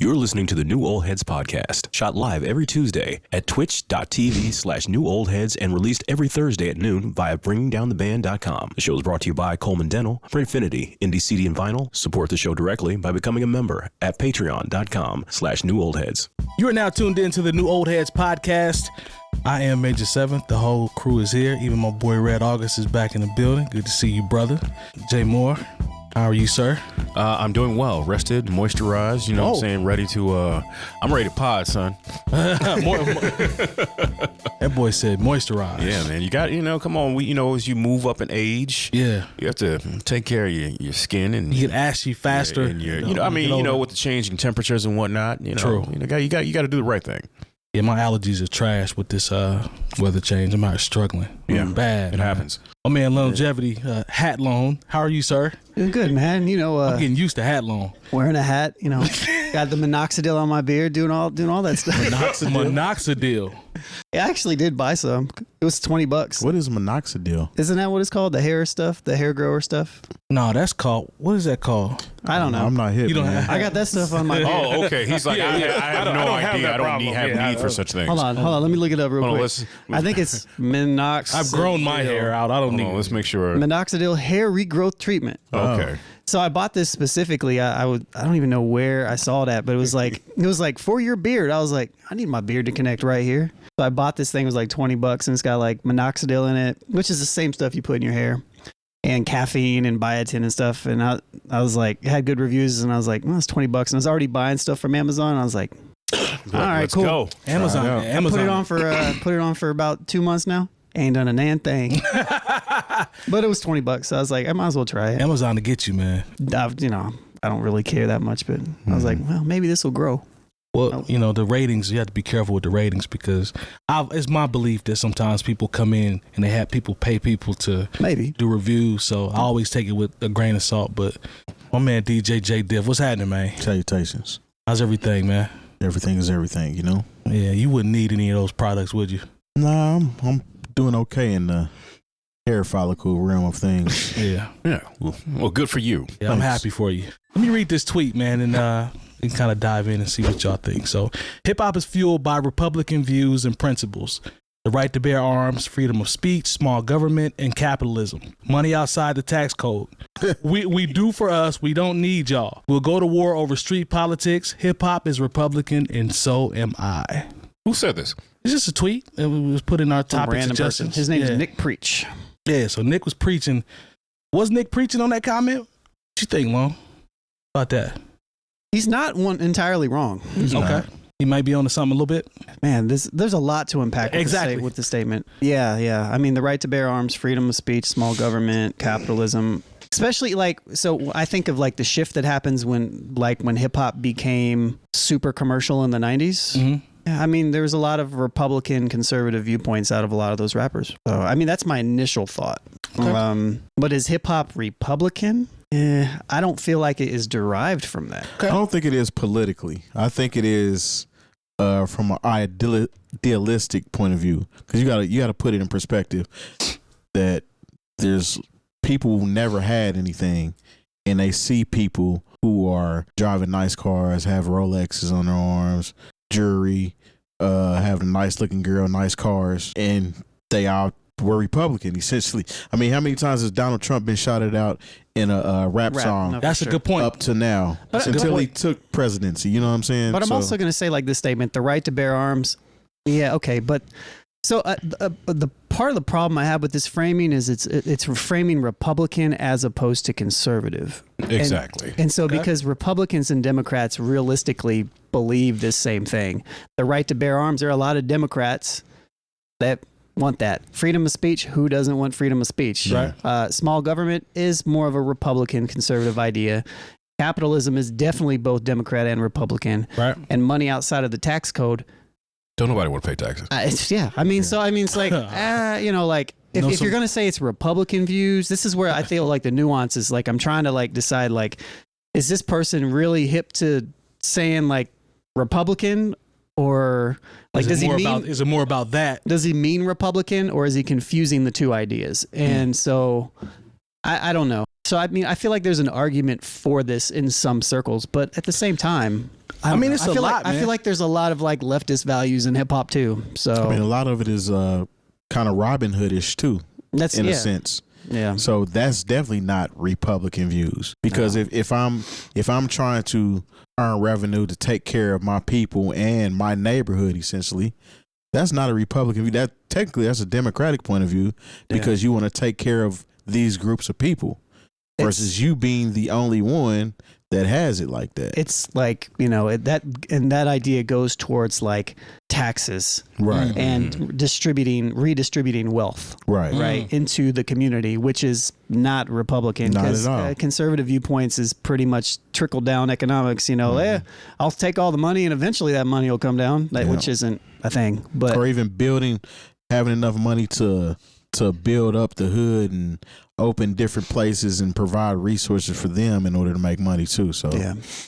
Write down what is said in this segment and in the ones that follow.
You're listening to the New Old Heads podcast, shot live every Tuesday at twitch.tv/newoldheads and released every Thursday at noon via bringingdowntheband.com. The show is brought to you by Coleman Dental, Printfinity, Indie CD and Vinyl. Support the show directly by becoming a member at patreon.com/newoldheads. You are now tuned in to the New Old Heads podcast. I am Major 7th. The whole crew is here. Even my boy Red August is back in the building. Good to see you, brother. Jay Moore, how are you, sir? I'm doing well. Rested, moisturized, you know what I'm saying? Ready to, I'm ready to pod, son. That boy said moisturize. Yeah, man. You got, come on. As you move up in age, you have to take care of your skin. And you get ashy faster. And with the changing temperatures and whatnot, True. You got to do the right thing. Yeah, my allergies are trash with this weather change. I'm out struggling. Yeah, bad. It happens. Oh man, Lonegevity, hat loan. How are you, sir? Doing good, man. I'm getting used to hat loan. Wearing a hat, got the minoxidil on my beard, doing all that stuff. Minoxidil. I actually did buy some. It was $20. What is minoxidil? Isn't that what it's called? The hair stuff, the hair grower stuff. No, that's called. What is that called? I don't know. I'm not hip. You don't man. have. I got that stuff on my. Oh, okay. He's like, I have no idea. I don't have need for such things. Hold on. Let me look it up real quick. I think it's minoxidil. I've grown my hair out. I don't need. Let's make sure. Minoxidil hair regrowth treatment. Okay. So I bought this specifically. I don't even know where I saw that, but it was like for your beard. I was like, I need my beard to connect right here. So I bought this thing. It was like $20, and it's got like minoxidil in it, which is the same stuff you put in your hair, and caffeine and biotin and stuff. And I was like, it had good reviews, and I was like, well, it's $20, and I was already buying stuff from Amazon. And I was like, all right, let's cool. Go. Amazon. Put it on for about 2 months now. Ain't done a nan thing. But it was $20, so I was like, I might as well try it. Amazon to get you, man. I don't really care that much, but I was like, well, maybe this will grow. Well, the ratings, you have to be careful with the ratings because it's my belief that sometimes people come in and they have people pay people to maybe do reviews. So I always take it with a grain of salt. But my man, DJ Jay Diff, what's happening, man? Salutations. How's everything, man? Everything is everything, Yeah, you wouldn't need any of those products, would you? Nah, I'm doing okay in the hair follicle realm of things. Yeah. Well, good for you. Yeah, I'm happy for you. Let me read this tweet, man, and we can kind of dive in and see what y'all think. So, hip hop is fueled by Republican views and principles. The right to bear arms, freedom of speech, small government, and capitalism. Money outside the tax code. We do for us. We don't need y'all. We'll go to war over street politics. Hip hop is Republican, and so am I. Who said this? It's just a tweet that was put in our topic suggestions. His name is Nick Preach. Yeah, so Nick was preaching. Was Nick preaching on that comment? What you think, Long, about that? He's not entirely wrong. Okay. He might be on to something a little bit. Man, there's a lot to unpack with the statement. Yeah. I mean, the right to bear arms, freedom of speech, small government, capitalism. Especially so I think of the shift that happens when hip hop became super commercial in the 90s. Mm-hmm. I mean, there was a lot of Republican conservative viewpoints out of a lot of those rappers. So, I mean, that's my initial thought. Okay. But is hip hop Republican? I don't feel like it is derived from that. Okay. I don't think it is politically. I think it is from an idealistic point of view, because you gotta put it in perspective that there's people who never had anything, and they see people who are driving nice cars, have Rolexes on their arms, jewelry, have a nice looking girl, nice cars, and they all were Republican essentially. I mean, how many times has Donald Trump been shouted out in a rap song? No, that's a good point. Up to now, until he took presidency. You know what I'm saying? But I'm also going to say this statement: the right to bear arms. Yeah, okay, but so the part of the problem I have with this framing is it's framing Republican as opposed to conservative. Exactly. And so because Republicans and Democrats realistically believe this same thing, the right to bear arms, there are a lot of Democrats that want that. Freedom of speech, who doesn't want freedom of speech? Right. Small government is more of a Republican conservative idea. Capitalism is definitely both Democrat and Republican. Right. And money outside of the tax code. Don't nobody want to pay taxes. It's like, if you're going to say it's Republican views, this is where I feel like the nuance is I'm trying to decide is this person really hip to saying Republican, or is it more about that? Does he mean Republican, or is he confusing the two ideas? And so I don't know. So I mean, I feel like there's an argument for this in some circles, but at the same time, I mean, it's a lot, man. I feel like there's a lot of like leftist values in hip hop too. So I mean, a lot of it is kind of Robin Hoodish too, in a sense. Yeah. So that's definitely not Republican views, because if I'm trying to earn revenue to take care of my people and my neighborhood, essentially, that's not a Republican view. That's a Democratic point of view, because you want to take care of these groups of people versus you being the only one that has it like that. It's like, that idea goes towards like taxes, right, and redistributing wealth, right, into the community, which is not Republican, because conservative viewpoints is pretty much trickle down economics. I'll take all the money and eventually that money will come down, which isn't a thing. But or even having enough money to build up the hood and open different places and provide resources for them in order to make money too. So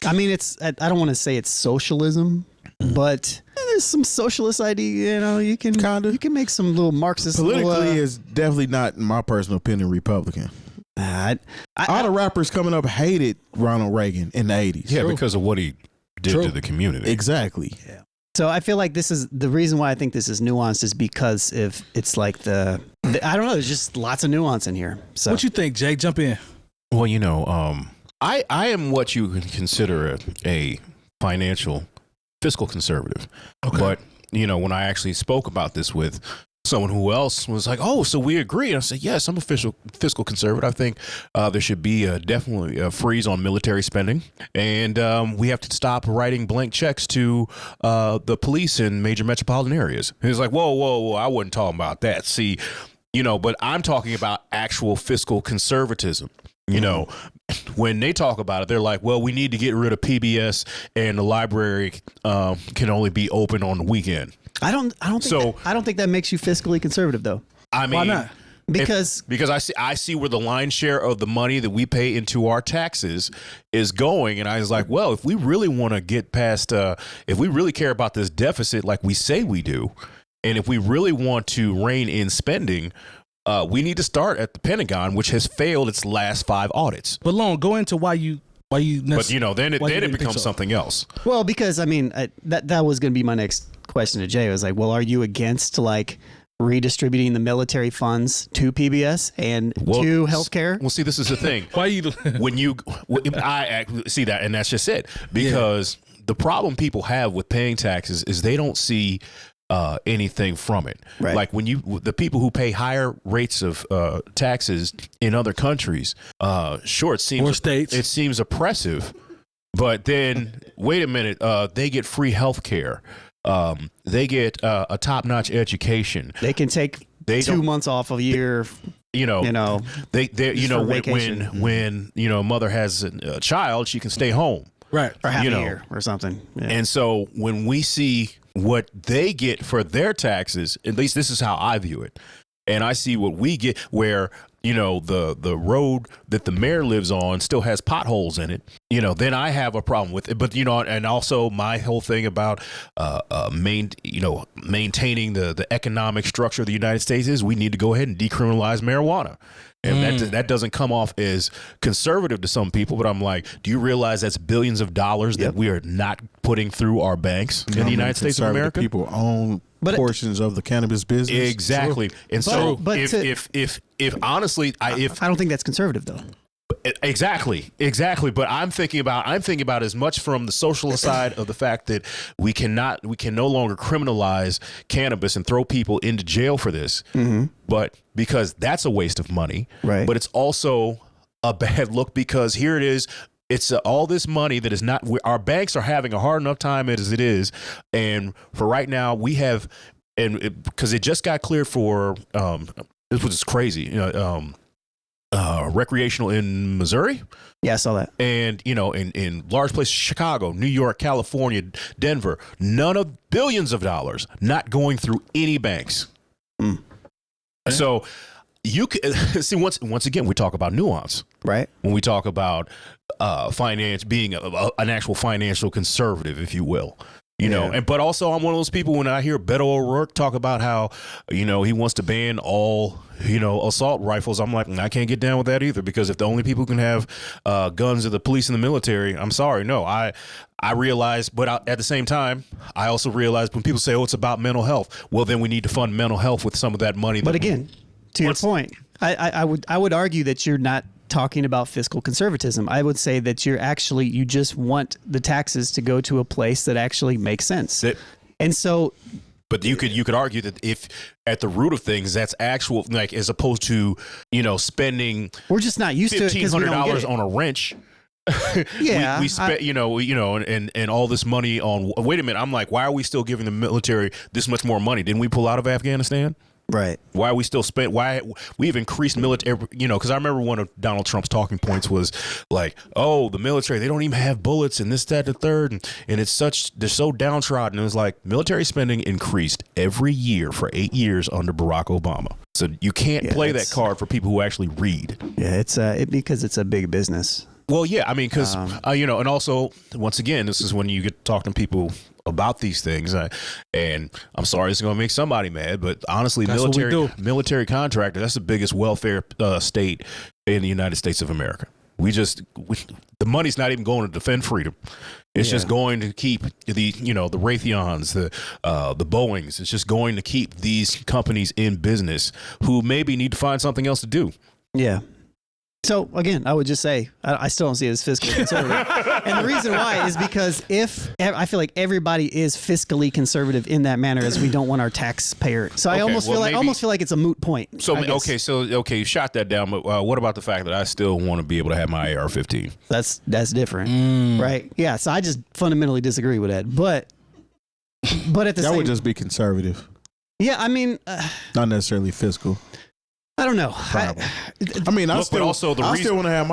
I mean, I don't want to say it's socialism, but there's some socialist idea. You can make some little Marxist. Politically, is definitely not, in my personal opinion, Republican. All the rappers coming up hated Ronald Reagan in the 80s. Yeah, because of what he did to the community. Exactly. Yeah. So I feel like this is the reason why I think this is nuanced, is because if it's like I don't know, there's just lots of nuance in here. So what you think, Jay? Jump in. Well, I am what you would consider a fiscal conservative. Okay. But, when I actually spoke about this with someone who else was like, oh, so we agree. And I said, yes, I'm a fiscal conservative. I think there should be definitely a freeze on military spending. And we have to stop writing blank checks to the police in major metropolitan areas. And he's like, whoa, I wasn't talking about that. See, but I'm talking about actual fiscal conservatism. When they talk about it, they're like, well, we need to get rid of PBS and the library can only be open on the weekend. I don't think that makes you fiscally conservative, though. I mean, why not? Because I see where the lion's share of the money that we pay into our taxes is going, and I was like, well, if we really want to get past, if we really care about this deficit like we say we do, and if we really want to rein in spending, we need to start at the Pentagon, which has failed its last 5 audits. But Lone, go into why you. But then it becomes something else. Well, because I mean, that was going to be my next question to Jay. I was like, well, are you against like redistributing the military funds to PBS and to healthcare? Well, see, this is the thing. Why you I see that, and that's just it. Because the problem people have with paying taxes is they don't see anything from it. Right. Like the people who pay higher rates of taxes in other countries, it seems oppressive. But then, wait a minute, they get free health care. They get a top-notch education. They can take 2 months off a year. When a mother has a child, she can stay home. Right. Or half a year or something. Yeah. And so when we see what they get for their taxes, at least this is how I view it. And I see what we get where, the road that the mayor lives on still has potholes in it, then I have a problem with it. But, and also my whole thing about maintaining the economic structure of the United States is we need to go ahead and decriminalize marijuana. And that doesn't come off as conservative to some people, but I'm like, do you realize that's billions of dollars that we are not putting through our banks in the United States of America? People own portions of the cannabis business. Exactly. True. And so if honestly, I don't think that's conservative though. Exactly. But I'm thinking about as much from the social side of the fact that we can no longer criminalize cannabis and throw people into jail for this. Mm-hmm. But because that's a waste of money. Right. But it's also a bad look because here it is. It's all this money that is not. Our banks are having a hard enough time as it is, and for right now we have, because it just got cleared for this was crazy. Recreational in Missouri. Yeah, I saw that. And, in large places, Chicago, New York, California, Denver, none of billions of dollars not going through any banks. Mm. So you can see once again, we talk about nuance, right? When we talk about finance being an actual financial conservative, if you will. you know. And but also, I'm one of those people when I hear Beto O'Rourke talk about how, you know, he wants to ban all, you know, assault rifles. I'm like, I can't get down with that either, because if the only people who can have guns are the police and the military, I'm sorry, no. I realize, but at the same time, I also realize when people say, oh, it's about mental health, well, then we need to fund mental health with some of that money. But again, to your point, I would argue that you're not talking about fiscal conservatism. I would say that you just want the taxes to go to a place that actually makes sense. And so, but you could argue that if at the root of things, that's actual, like, as opposed to, you know, spending, we're just not used to it because we don't get it. $1,500 on a wrench. Yeah, we spent, you know, and all this money on. Wait a minute, I'm like, why are we still giving the military this much more money? Didn't we pull out of Afghanistan? Right. Why are we still spent? Why we've increased military? You know, because I remember one of Donald Trump's talking points was like, "Oh, the military, they don't even have bullets, and this, that, the third, and it's they're so downtrodden." And it was like military spending increased every year for 8 years under Barack Obama. So you can't play that card for people who actually read. Yeah, it's because it's a big business. Well, yeah, I mean, because you know, and also once again, this is when you get talking to people about these things, and I'm sorry, this is going to make somebody mad, but honestly, military contractor, that's the biggest welfare state in the United States of America. The money's not even going to defend freedom. It's just going to keep the Raytheons, the Boeings. It's just going to keep these companies in business who maybe need to find something else to do. Yeah. So again, I would just say I still don't see it as fiscally conservative, and the reason why is because I feel like everybody is fiscally conservative in that manner, as we don't want our taxpayer. So I almost feel like it's a moot point. So you shot that down, but what about the fact that I still want to be able to have my AR-15? That's different, right? Yeah. So I just fundamentally disagree with that, but at the same, that would just be conservative. Yeah, I mean, not necessarily fiscal. I don't know. I mean, I still want to have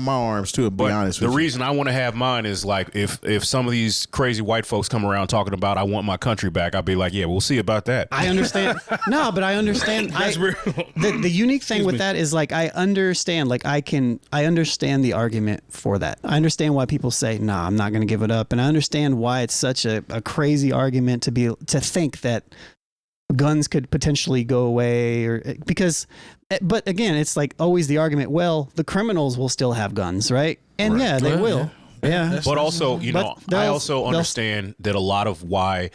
my arms too. To be honest with you, the reason I want to have mine is like if some of these crazy white folks come around talking about I want my country back, I'll be like, yeah, we'll see about that. I understand. No, but I understand. That's real. The unique thing with that is like I understand. Like I understand the argument for that. I understand why people say, "Nah, I'm not going to give it up," and I understand why it's such a crazy argument to think that guns could potentially go away, but again, it's like always the argument, well, the criminals will still have guns, right? And right. They will. Yeah. But also, I also understand that a lot of why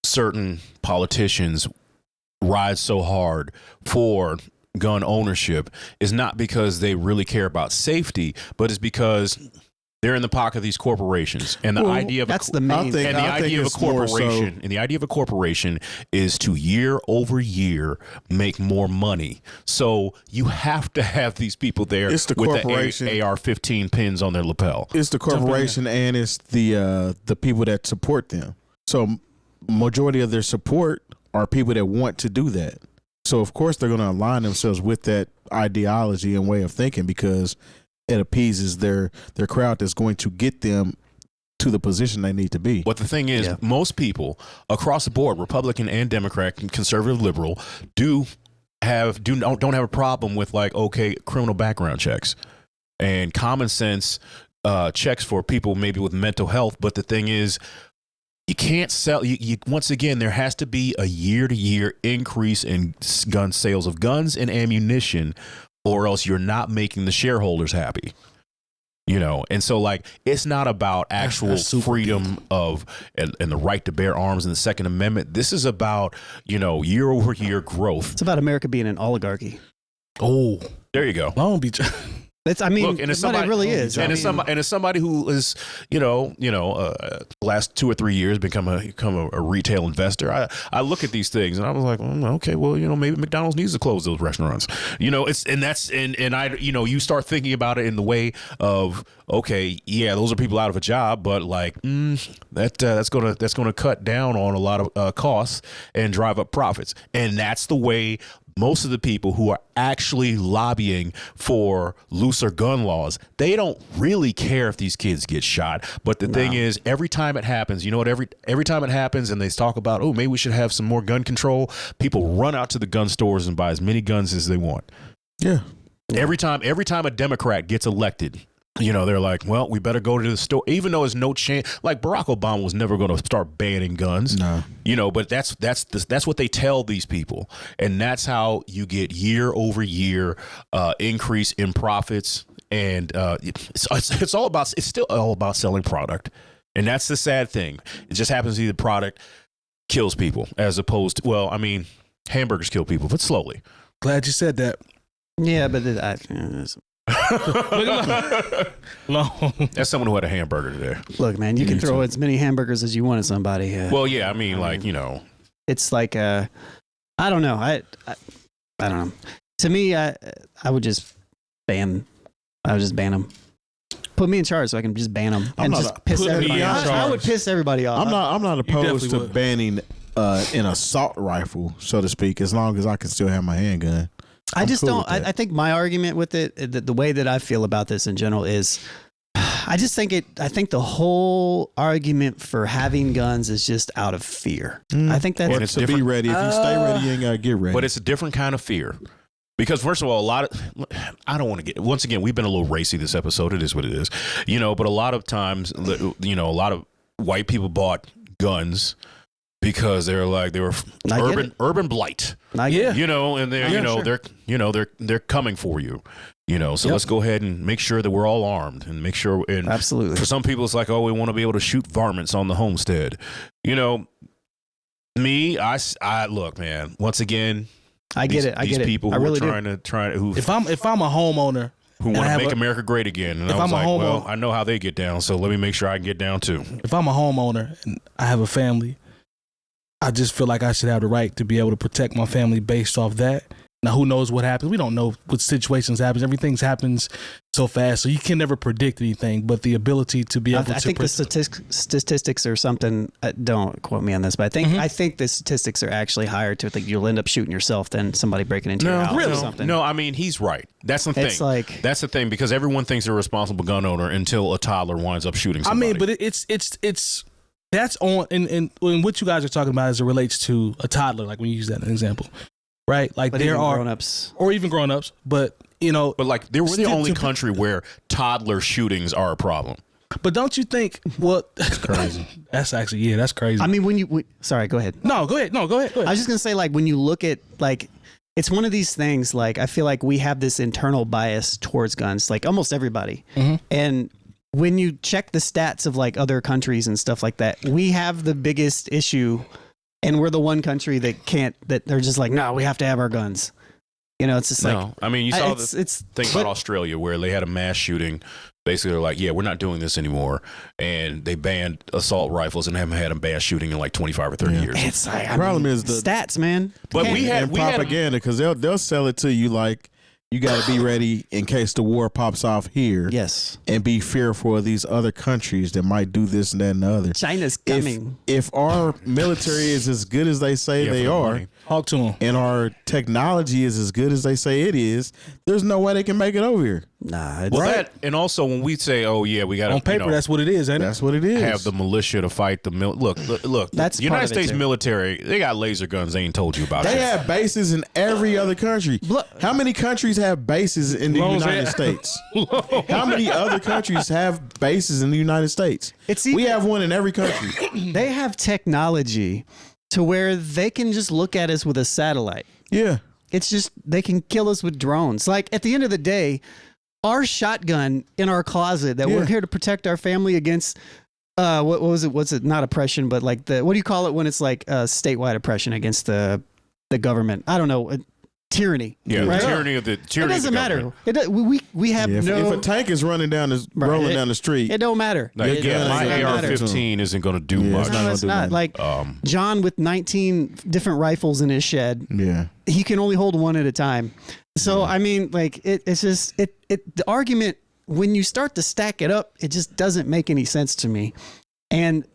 certain politicians ride so hard for gun ownership is not because they really care about safety, but it's because they're in the pocket of these corporations, and the idea of a corporation is to year over year make more money. So you have to have these people there with the AR-15 pins on their lapel. It's the corporation, and it's the people that support them. So majority of their support are people that want to do that. So of course they're going to align themselves with that ideology and way of thinking, because it appeases their crowd that's going to get them to the position they need to be. But the thing is, most people across the board, Republican and Democrat, conservative, liberal, don't have a problem with criminal background checks and common sense checks for people maybe with mental health. But the thing is, you can't sell. Once again, there has to be a year-to-year increase in gun sales of guns and ammunition, or else you're not making the shareholders happy, And so, it's not about actual freedom and the right to bear arms in the Second Amendment. This is about, year over year growth. It's about America being an oligarchy. Oh, there you go. Long Beach. Look, and it really is. And as somebody who is, last 2 or 3 years become a retail investor, I look at these things and I was like, okay, well, maybe McDonald's needs to close those restaurants. You start thinking about it in the way of, okay, yeah, those are people out of a job, but that's gonna cut down on a lot of costs and drive up profits, and that's the way most of the people who are actually lobbying for looser gun laws, they don't really care if these kids get shot. But the thing is, every time it happens, every time it happens and they talk about, oh, maybe we should have some more gun control, people run out to the gun stores and buy as many guns as they want. Yeah. Every time a Democrat gets elected, they're like, well, we better go to the store, even though there's no chance. Like Barack Obama was never going to start banning guns. No. But that's what they tell these people, and that's how you get year over year increase in profits. And it's still all about selling product, and that's the sad thing. It just happens to be the product kills people, as opposed to, well, I mean, hamburgers kill people, but slowly. Glad you said that. Yeah, but That's someone who had a hamburger today. look, man, you can throw as many hamburgers as you want at somebody. Well, yeah, I mean, It's like I don't know. I don't know. To me, I would just ban. I would just ban them. Put me in charge so I can just ban them and just piss everybody off. I would piss everybody off. I'm not opposed to would. banning an assault rifle, so to speak, as long as I can still have my handgun. I just cool don't. I think my argument with it, the way that I feel about this in general is, I just think I think the whole argument for having guns is just out of fear. I think And that it's To be different. ready. If you stay ready, you ain't gotta get ready. But it's a different kind of fear. Because first of all, I don't want to get, once again, we've been a little racy this episode. It is what it is, but a lot of times, a lot of white people bought guns because they were urban blight, Yeah. and they're coming for you, so let's go ahead and make sure that we're all armed and make sure. And absolutely. for some people, it's like, oh, we want to be able to shoot varmints on the homestead. Me, I look, man, once again, I get it. I these get people it. I who really are trying to, If I'm a homeowner who want to make America great again. And I was like, well, I know how they get down, so let me make sure I can get down too. if I'm a homeowner and I have a family, I just feel like I should have the right to be able to protect my family based off that. Now, who knows what happens? We don't know what situations happens. Everything happens so fast, so you can never predict anything. But the ability to be able to, I think the statistics are something. Don't quote me on this, but I think the statistics are actually higher to think you'll end up shooting yourself than somebody breaking into your house or something. No, I mean, he's right. That's the thing. It's like, that's the thing, because everyone thinks they're a responsible gun owner until a toddler winds up shooting somebody. I mean, but it's that's on and what you guys are talking about as it relates to a toddler, like when you use that as an example. Right, like but there are grown-ups, or even grown-ups, but but like we're the only country where toddler shootings are a problem. But don't you think? Well, that's crazy. That's actually that's crazy. I mean, sorry, go ahead. No, go ahead. I was just gonna say, like, when you look at, like, it's one of these things. Like, I feel like we have this internal bias towards guns, like almost everybody, and when you check the stats of like other countries and stuff like that, we have the biggest issue. And we're the one country that they're just like, no, we have to have our guns. It's just like, I mean, you saw this thing about Australia where they had a mass shooting. Basically, they're like, yeah, we're not doing this anymore. And they banned assault rifles and haven't had a mass shooting in like 25 or 30 years. It's like, the problem is the stats, man. But we had propaganda, because they'll sell it to you like, you got to be ready in case the war pops off here. Yes. And be fearful of these other countries that might do this and that and the other. China's coming. If our military is as good as they say they are, talk to them, and our technology is as good as they say it is, there's no way they can make it over here. Nah. That, and also when we say, oh yeah, we got to, on paper, that's what it is, ain't it? That's what it is. Have the militia to fight the look. That's the United States military. They got laser guns. They ain't told you about. They that. have bases in every other country. How many countries have bases in the United States? How many other countries have bases in the United States? We have one in every country. They have technology to where they can just look at us with a satellite. Yeah. It's just, they can kill us with drones. Like, at the end of the day, our shotgun in our closet that we're here to protect our family against, what was it? What's it? Not oppression, but like what do you call it when it's like statewide oppression against the government? I don't know. Tyranny. Yeah, right? the tyranny of the tyranny. It doesn't matter. We have if a tank is rolling down the street, it don't matter. Like, my AR-15 isn't going to do much. No, it's not. Like John with 19 different rifles in his shed. Yeah, he can only hold one at a time. So I mean, like it's just the argument when you start to stack it up, it just doesn't make any sense to me. And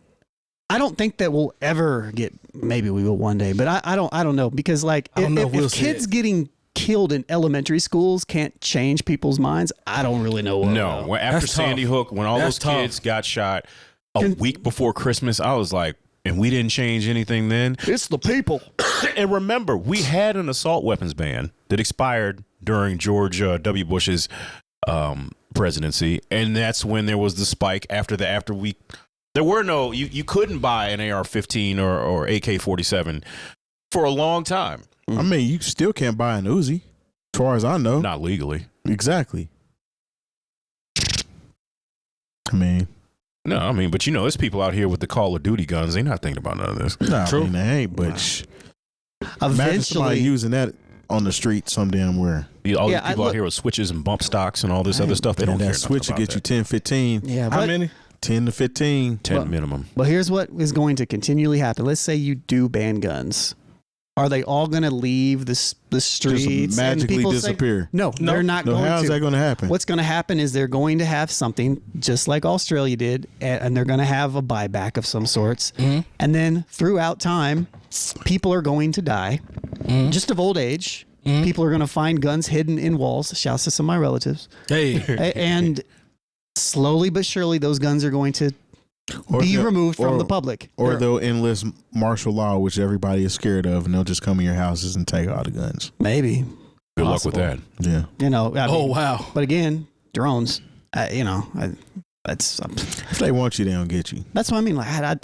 I don't think that we'll ever get. Maybe we will one day, but I don't know, because like if kids getting killed in elementary schools can't change people's minds, I don't really know. No, after Sandy Hook, when all those kids got shot a week before Christmas, I was like, and we didn't change anything then. It's the people. And remember, we had an assault weapons ban that expired during George W. Bush's presidency, and that's when there was the spike there were no you couldn't buy an AR-15 or AK-47 for a long time. I mean, you still can't buy an Uzi, as far as I know. Not legally. Exactly. I mean, but there's people out here with the Call of Duty guns. They're not thinking about none of this. nah, True. I mean, they ain't, but imagine somebody Eventually, using that on the street some damn where. All these Yeah, people out here with switches and bump stocks and all this other stuff, they don't And care that switch will nothing get you about 10, 15, yeah, How but, many? 10 to 15. that. 10 minimum. but here's what is going to continually happen. Let's say you do ban guns. Are they all going to leave the streets Just magically and people disappear. No, they're not No, going how's to. that going to happen? What's going to happen is they're going to have something just like Australia did, and they're going to have a buyback of some sorts. And then throughout time, people are going to die just of old age. People are going to find guns hidden in walls. Shouts to some of my relatives. Hey, And slowly but surely, those guns are going to be they'll- removed from or- the public. Or they'll enlist martial law, which everybody is scared of, and they'll just come in your houses and take all the guns. Maybe. Good luck with that. Yeah. I oh mean, wow. But again, drones, that's If they want you, they don't get you. what I mean. Like, I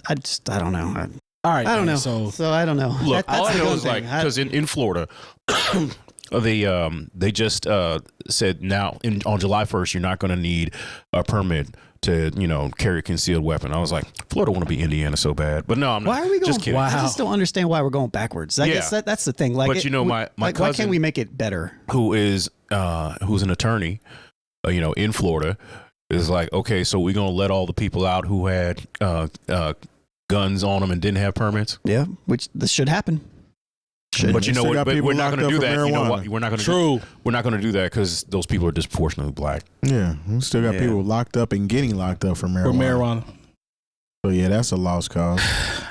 don't know. All right, I don't man, know. So So I don't know. Look, That's all I the know gun is thing. like because in Florida, they just said now on July 1st you're not going to need a permit to carry a concealed weapon. I was like, Florida want to be Indiana so bad, but no, I'm not. Why are we going? Just kidding. Wow. I just don't understand why we're going backwards. I Yeah. guess that's the thing. Like, But my why cousin, can't we make it better? who's an attorney, in Florida, is like, okay, so we're gonna let all the people out who had guns on them and didn't have permits. Yeah, which this should happen. But They still got but people we're not locked going to up do for that. You know marijuana. what? We're not going to. true. We're not going to do that because those people are disproportionately black. Yeah. We still got Yeah. people locked up and getting locked up for marijuana. For marijuana. So, yeah, that's a lost cause.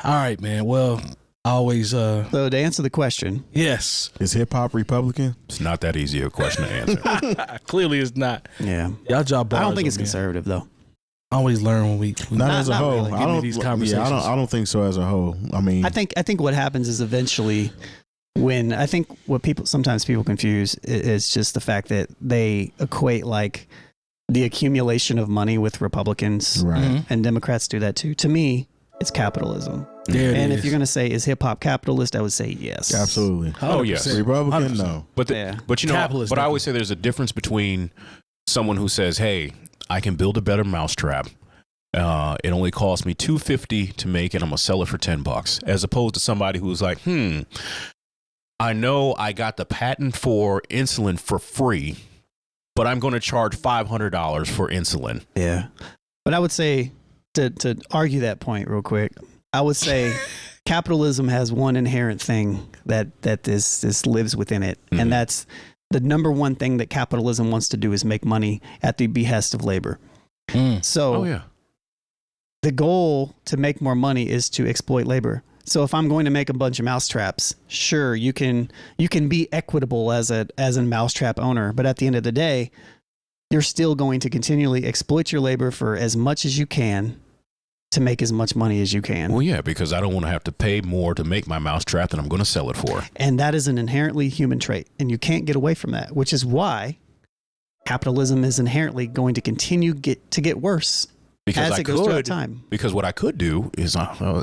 All right, man. Well, I always So to answer the question, yes. Is hip hop Republican? It's not that easy a question to answer. Clearly, it's not. yeah, Y'all job. I don't think it's conservative though. Always learn when we Not as a not whole. really. I Getting don't. these Yeah, conversations. I don't think so as a whole. I mean, I think what happens is eventually, when I think what sometimes people confuse is just the fact that they equate like the accumulation of money with Republicans, right. Mhm. and Democrats do that too. To me, it's capitalism. There it And is. if you're going to say, is hip hop capitalist, I would say yes. Absolutely. Oh, yes. 100%. Republican, 100%. no. But Yeah. but Capitalist, I always say there's a difference between someone who says, "Hey, I can build a better mousetrap. It only cost me $250 to make it. I'm gonna sell it for $10," as opposed to somebody who's like, I know I got the patent for insulin for free, but I'm going to charge $500 for insulin. Yeah. But I would say, to argue that point real quick, I would say capitalism has one inherent thing that this lives within it. Mhm. And that's the number one thing that capitalism wants to do is make money at the behest of labor. So Oh yeah. the goal to make more money is to exploit labor. So if I'm going to make a bunch of mousetraps, sure, you can be equitable as a mousetrap owner, but at the end of the day, you're still going to continually exploit your labor for as much as you can to make as much money as you can. Well, yeah, because I don't want to have to pay more to make my mousetrap than I'm going to sell it for. And that is an inherently human trait, and you can't get away from that, which is why capitalism is inherently going to continue to get worse Because as I it goes throughout could, time. because what I could do is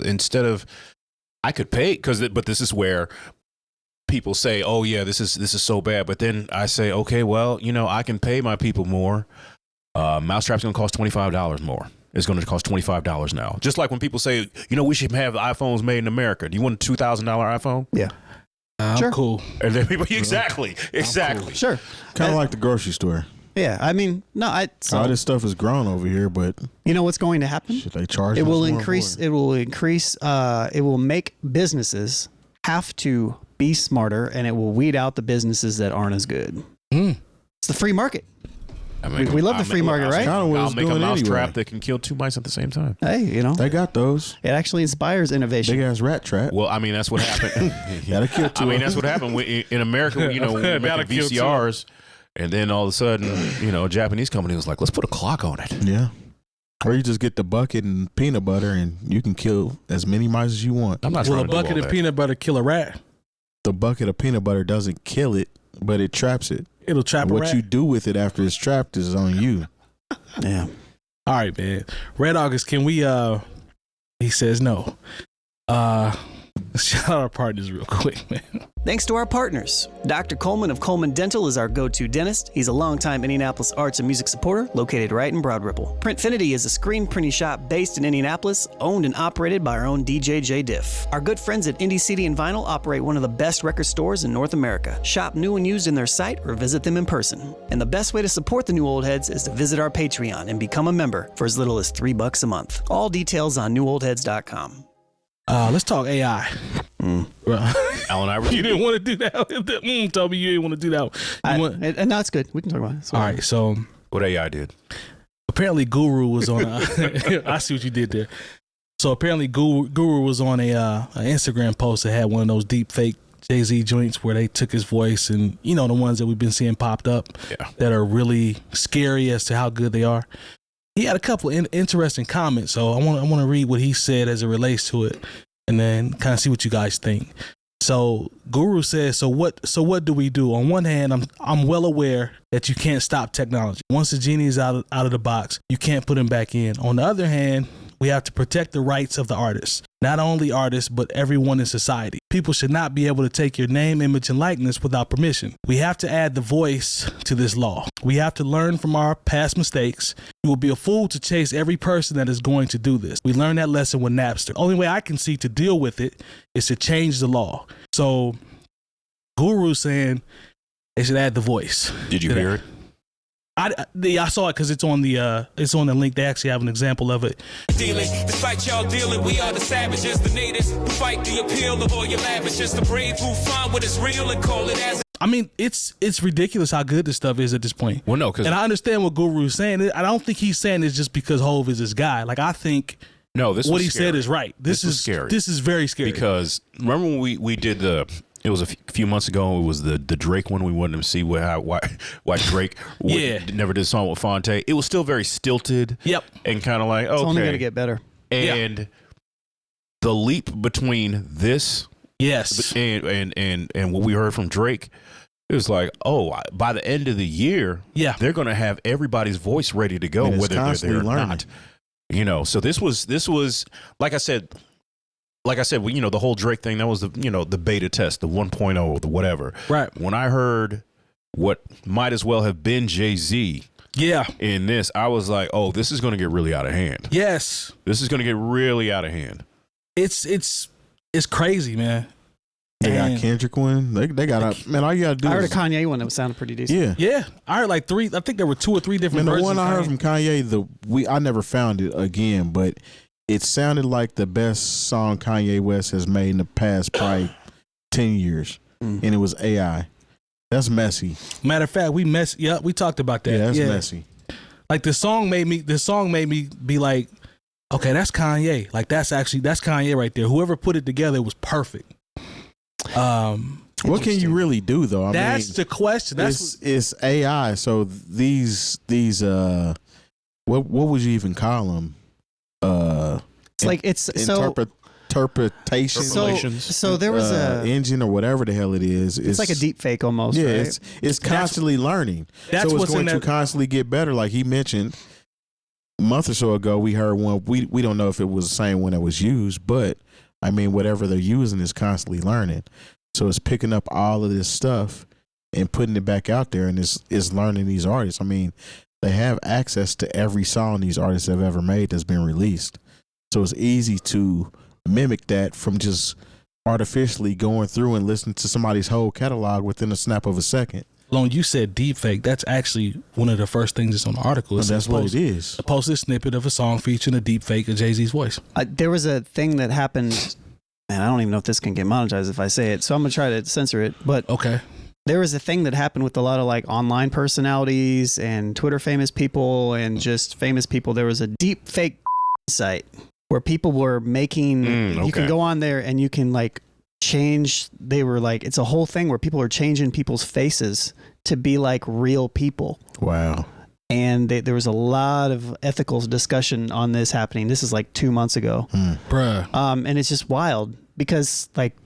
instead of I could pay but this is where people say, "Oh yeah, this is so bad." But then I say, "Okay, well, I can pay my people more. Mousetrap's going to cost $25 more. It's going to cost $25 now." Just like when people say, we should have iPhones made in America. Do you want a $2,000 iPhone? Yeah. I'm Sure. cool. And then people exactly. Sure. Kind of like the grocery store. Yeah. I mean, no, All this stuff is grown over here, but you know what's going to happen? should they charge? It us will more increase. for it? It will make businesses have to be smarter, and it will weed out the businesses that aren't as good. Mm. It's the free market. I mean, We love the free market, right? Kinda what I'll it's make a doing mousetrap anyway. that can kill two mice at the same time. Hey, They got those it actually inspires innovation. big ass rat trap. Well, I mean, that's what happened. That'll kill two. I mean, that's what happened in America. When we were That'll making kill two. VCRs, and then all of a sudden, a Japanese company was like, "Let's put a clock on it." Yeah. Or you just get the bucket and peanut butter, and you can kill as many mice as you want. I'm not Will trying a to do all bucket of that. peanut butter kill a rat? The bucket of peanut butter doesn't kill it, but it traps it. It'll trap a What rat. you do with it after it's trapped is on you. Yeah. All right, man. Red August, can we he says no. Shout out our partners real quick, man. Thanks to our partners. Dr. Coleman of Coleman Dental is our go-to dentist. He's a longtime Indianapolis arts and music supporter located right in Broad Ripple. Printfinity is a screen printing shop based in Indianapolis, owned and operated by our own DJ Jay Diff. Our good friends at Indie CD and Vinyl operate one of the best record stores in North America. Shop new and used in their site or visit them in person. And the best way to support the New Old Heads is to visit our Patreon and become a member for as little as $3 a month. All details on newoldheads.com. Let's talk AI. Allen Iverson. You didn't want to do that. Tell me you didn't want to do that. No, it's good. We can talk about it. All right, so What AI did? apparently Guru was on I see what you did there. So apparently Guru was on an Instagram post that had one of those deep fake Jay-Z joints where they took his voice, and you know, the ones that we've been seeing popped up that are really scary as to how good they are. He had a couple interesting comments, so I want to read what he said as it relates to it, and then kind of see what you guys think. So Guru says, so what do we do? On one hand, I'm well aware that you can't stop technology. Once the genie is out of the box, you can't put him back in. On the other hand, we have to protect the rights of the artists. Not only artists, but everyone in society. People should not be able to take your name, image, and likeness without permission. We have to add the voice to this law. We have to learn from our past mistakes. You will be a fool to chase every person that is going to do this. We learned that lesson with Napster. Only way I can see to deal with it is to change the law. So Guru saying they should add the voice. Did you hear it? I saw it because it's on the link. They actually have an example of it. Dealing, despite y'all dealing, we are the savages, the natives who fight the appeal of all your lavishes, the brave who find what is real and call it as. I mean, it's ridiculous how good this stuff is at this point. Well, no, because and I understand what Guru's saying. I don't think he's saying it's just because Hov is this guy. Like I think what he said is right. This is scary. This is very scary because remember when we did it was a few months ago. It was the Drake one. We wanted to see why Drake never did a song with Fonte. It was still very stilted. Yep. And kind of like, okay. It's only going to get better. And the leap between this and what we heard from Drake, it was like, oh, by the end of the year, they're going to have everybody's voice ready to go, whether they're there or not. You know, so this was like I said, you know, the whole Drake thing, that was the beta test, the 1.0, the whatever. Right. When I heard what might as well have been Jay-Z in this, I was like, oh, this is going to get really out of hand. Yes. This is going to get really out of hand. It's crazy, man. They got Kendrick one. They got man. All you gotta do. I heard a Kanye one that sounded pretty decent. Yeah. I heard like 3. I think there were 2 or 3 different versions. The one I heard from Kanye, I never found it again, but it sounded like the best song Kanye West has made in the past probably 10 years, and it was AI. That's messy. Matter of fact, we talked about that. Yeah, that's messy. Like the song made me be like, okay, that's Kanye. Like that's Kanye right there. Whoever put it together was perfect. What can you really do though? That's the question. It's AI. So these what would you even call them? It's like it's interpretation. So there was a engine or whatever the hell it is. It's like a deep fake almost. Yeah, right? it's constantly learning. That's so it's what's going in to constantly get better. Like he mentioned a month or so ago, we heard one. We don't know if it was the same one that was used, but I mean, whatever they're using is constantly learning. So it's picking up all of this stuff and putting it back out there, and it's learning these artists. I mean, they have access to every song these artists have ever made that's been released. So it's easy to mimic that from just artificially going through and listening to somebody's whole catalog within a snap of a second. Lone, you said deepfake. That's actually one of the first things that's on the article. That's what it is. A posted snippet of a song featuring a deepfake of Jay-Z's voice. There was a thing that happened, and I don't even know if this can get monetized if I say it, so I'm going to try to censor it. But okay. There was a thing that happened with a lot of like online personalities and Twitter famous people and just famous people. There was a deep fake site where people were making, you can go on there and you can like change. They were like, it's a whole thing where people are changing people's faces to be like real people. Wow. And there was a lot of ethical discussion on this happening. This is like 2 months ago. Bruh. And it's just wild because like,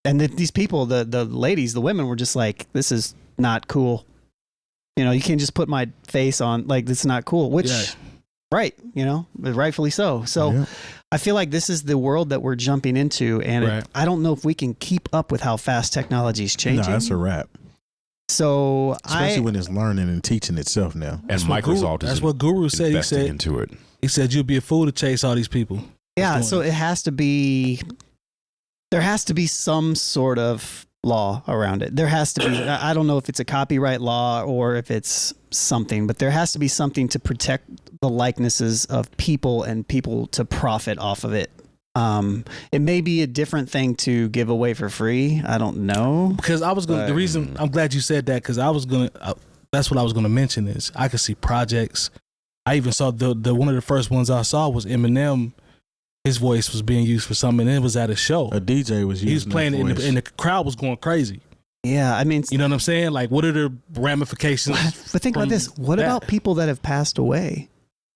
and these people, the ladies, the women were just like, this is not cool. You know, you can't just put my face on, like, that's not cool, which, right, you know, but rightfully so. So I feel like this is the world that we're jumping into, and I don't know if we can keep up with how fast technology is changing. No, that's a wrap. So especially when it's learning and teaching itself now. And Microsoft is that's what Guru said. He said into it. He said you'd be a fool to chase all these people. Yeah, so it has to be, there has to be some sort of law around it. There has to be, I don't know if it's a copyright law or if it's something, but there has to be something to protect the likenesses of people and people to profit off of it. It may be a different thing to give away for free. I don't know. Because I was going to, the reason, I'm glad you said that, because I was going to, that's what I was going to mention is I could see projects. I even saw the one of the first ones I saw was Eminem. His voice was being used for something, and it was at a show. A DJ was using. He was playing it, and the crowd was going crazy. Yeah, I mean, you know what I'm saying? Like, what are the ramifications? But think about this: what about people that have passed away?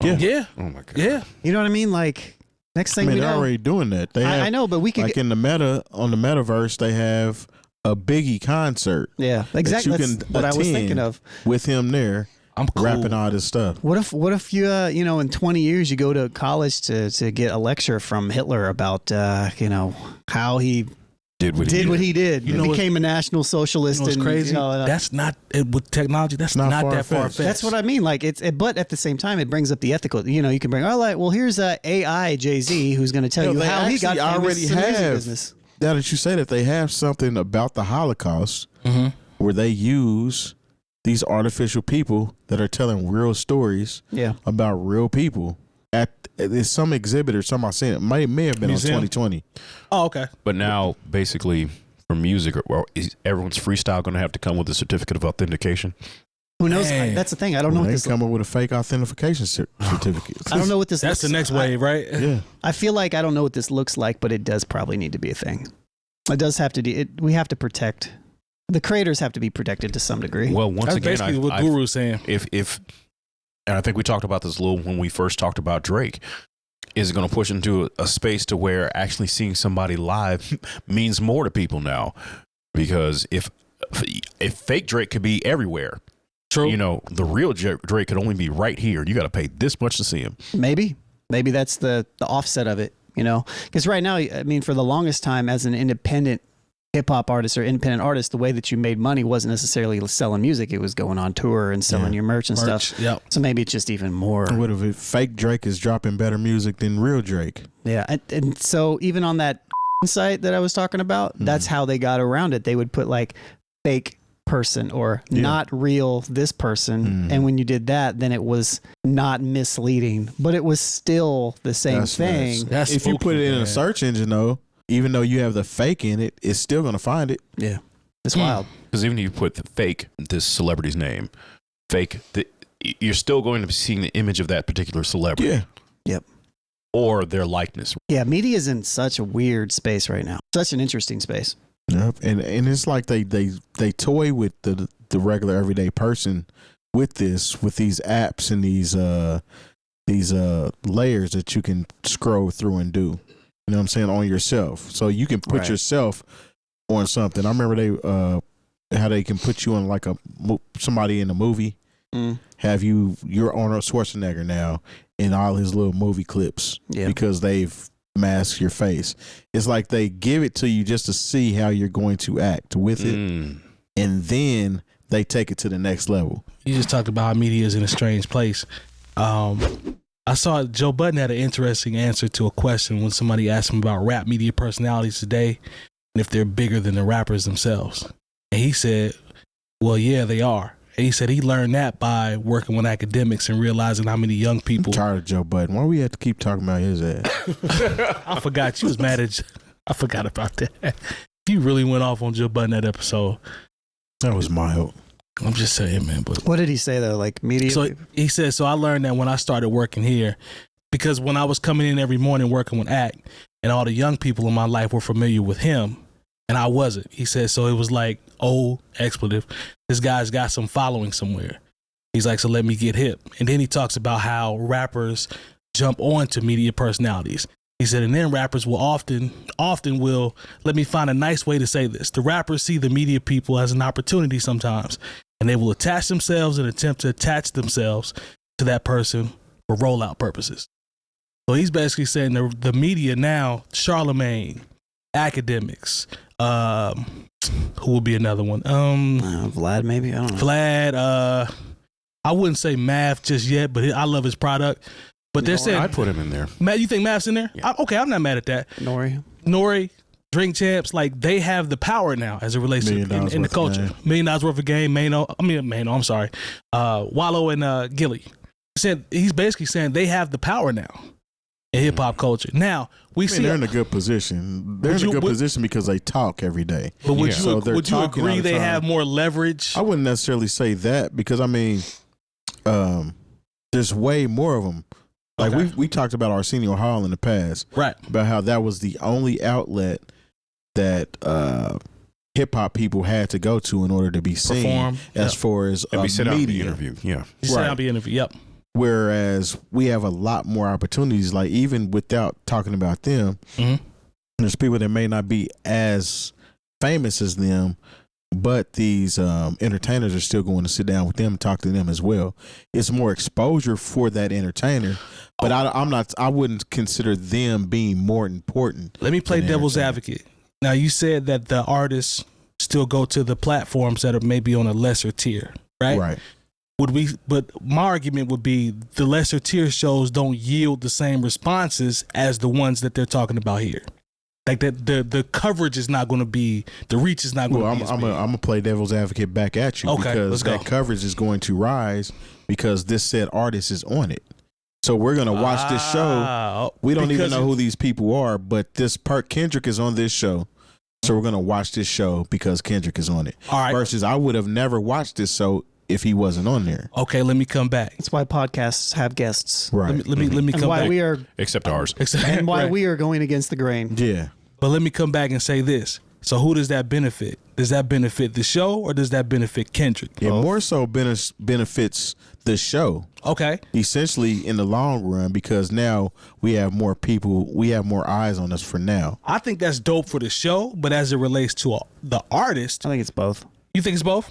Yeah. Oh my god. Yeah. You know what I mean? Like, next thing we know, they're already doing that. They have, I know, but we could like in the metaverse, they have a Biggie concert. Yeah, exactly. That's what I was thinking of with him there. I'm cool. Rapping all this stuff. What if you you know, in 20 years you go to college to get a lecture from Hitler about you know, how he did what he did. You know, became a national socialist. You know, and crazy. You know, that's not with technology. That's not that far fetched. That's what I mean. Like but at the same time, it brings up the ethical. You know, you can bring well, here's AI Jay-Z who's going to tell you how he got famous in the music business. Now that you say that, they have something about the Holocaust where they use these artificial people that are telling real stories about real people at some exhibit or something I seen. It may have been Museum? on 2020. Oh, okay. But now, basically, for music, well, is everyone's freestyle going to have to come with a certificate of authentication? Who knows? That's the thing. I don't know. They come up with a fake authentication certificate. I don't know what this. That's the next wave, right? Yeah. I feel like I don't know what this looks like, but it does probably need to be a thing. It does have to be. We have to protect. The creators have to be protected to some degree. Well, once That's again, basically what Guru's saying. If and I think we talked about this a little when we first talked about Drake, is it going to push into a space to where actually seeing somebody live means more to people now? Because if fake Drake could be everywhere, true, you know, the real Drake could only be right here. You got to pay this much to see him. Maybe that's the offset of it. You know, because right now, I mean, for the longest time, as an independent hip-hop artist or independent artist, the way that you made money wasn't necessarily selling music. It was going on tour and selling your merch and stuff. Yep. So maybe it's just even more. What if fake Drake is dropping better music than real Drake? Yeah. And so even on that site that I was talking about, that's how they got around it. They would put like fake person or not real this person. And when you did that, then it was not misleading, but it was still the same thing. That's if you put it in a search engine though, even though you have the fake in it, it's still going to find it. Yeah. It's wild. Because even if you put the fake, this celebrity's name, fake, you're still going to be seeing the image of that particular celebrity. Yeah. Yep. Or their likeness. Yeah. Media is in such a weird space right now. Such an interesting space. Yep. And it's like they toy with the regular everyday person with these apps and these layers that you can scroll through and do. You know what I'm saying, on yourself. So you can put yourself on something. I remember how they can put you on like somebody in a movie. Have you're Arnold Schwarzenegger now in all his little movie clips because they've masked your face. It's like they give it to you just to see how you're going to act with it. And then they take it to the next level. You just talked about how media is in a strange place. I saw Joe Budden had an interesting answer to a question when somebody asked him about rap media personalities today and if they're bigger than the rappers themselves. And he said, well, yeah, they are. And he said he learned that by working with academics and realizing how many young people. I'm tired of Joe Budden. Why we have to keep talking about his ass? I forgot. You was mad at I forgot about that. You really went off on Joe Budden that episode. That was mild. I'm just saying, man. But what did he say though? Like media? So he said, so I learned that when I started working here, because when I was coming in every morning working with ACT and all the young people in my life were familiar with him and I wasn't. He said, so it was like, oh, expletive. This guy's got some following somewhere. He's like, so let me get hip. And then he talks about how rappers jump onto media personalities. He said, and then rappers will often will, let me find a nice way to say this. The rappers see the media people as an opportunity sometimes. and they will attach themselves and attempt to attach themselves to that person for rollout purposes. So he's basically saying the media now, Charlemagne, academics, who will be another one? Vlad, maybe? I don't know. Vlad, I wouldn't say Math just yet, but I love his product. But they're saying I'd put him in there. Matt, you think Math's in there? Yeah. Okay, I'm not mad at that. Nori, Drink Champs, like they have the power now as it relates to in the culture. $1 million worth of game. I'm sorry. Wallow and Gilly. He's basically saying they have the power now in hip hop culture. Now see they're in a good position. They're in a good position because they talk every day. But would you agree they have more leverage? I wouldn't necessarily say that because I mean, there's way more of them. Like we talked about Arsenio Hall in the past, right? About how that was the only outlet that hip hop people had to go to in order to be seen. Perform, as far as media interview, yeah, Yep. Whereas we have a lot more opportunities. Like even without talking about them, there's people that may not be as famous as them, but these entertainers are still going to sit down with them and talk to them as well. It's more exposure for that entertainer, but I wouldn't consider them being more important. Let me play devil's advocate. Now you said that the artists still go to the platforms that are maybe on a lesser tier, right? Right. But my argument would be the lesser tier shows don't yield the same responses as the ones that they're talking about here. Like that, the coverage is not going to be, the reach is not going to be. I'm gonna play devil's advocate back at you because that coverage is going to rise because this said artist is on it. So we're gonna watch this show. We don't even know who these people are, but Kendrick is on this show. So we're gonna watch this show because Kendrick is on it. All right. Versus I would have never watched this show if he wasn't on there. Okay, let me come back. That's why podcasts have guests. Right. Let me come back. Except ours. And why we are going against the grain. Yeah. But let me come back and say this. So who does that benefit? Does that benefit the show or does that benefit Kendrick? It more so benefits the show. Okay. Essentially in the long run because now we have more people, we have more eyes on us for now. I think that's dope for the show, but as it relates to the artist. I think it's both. You think it's both?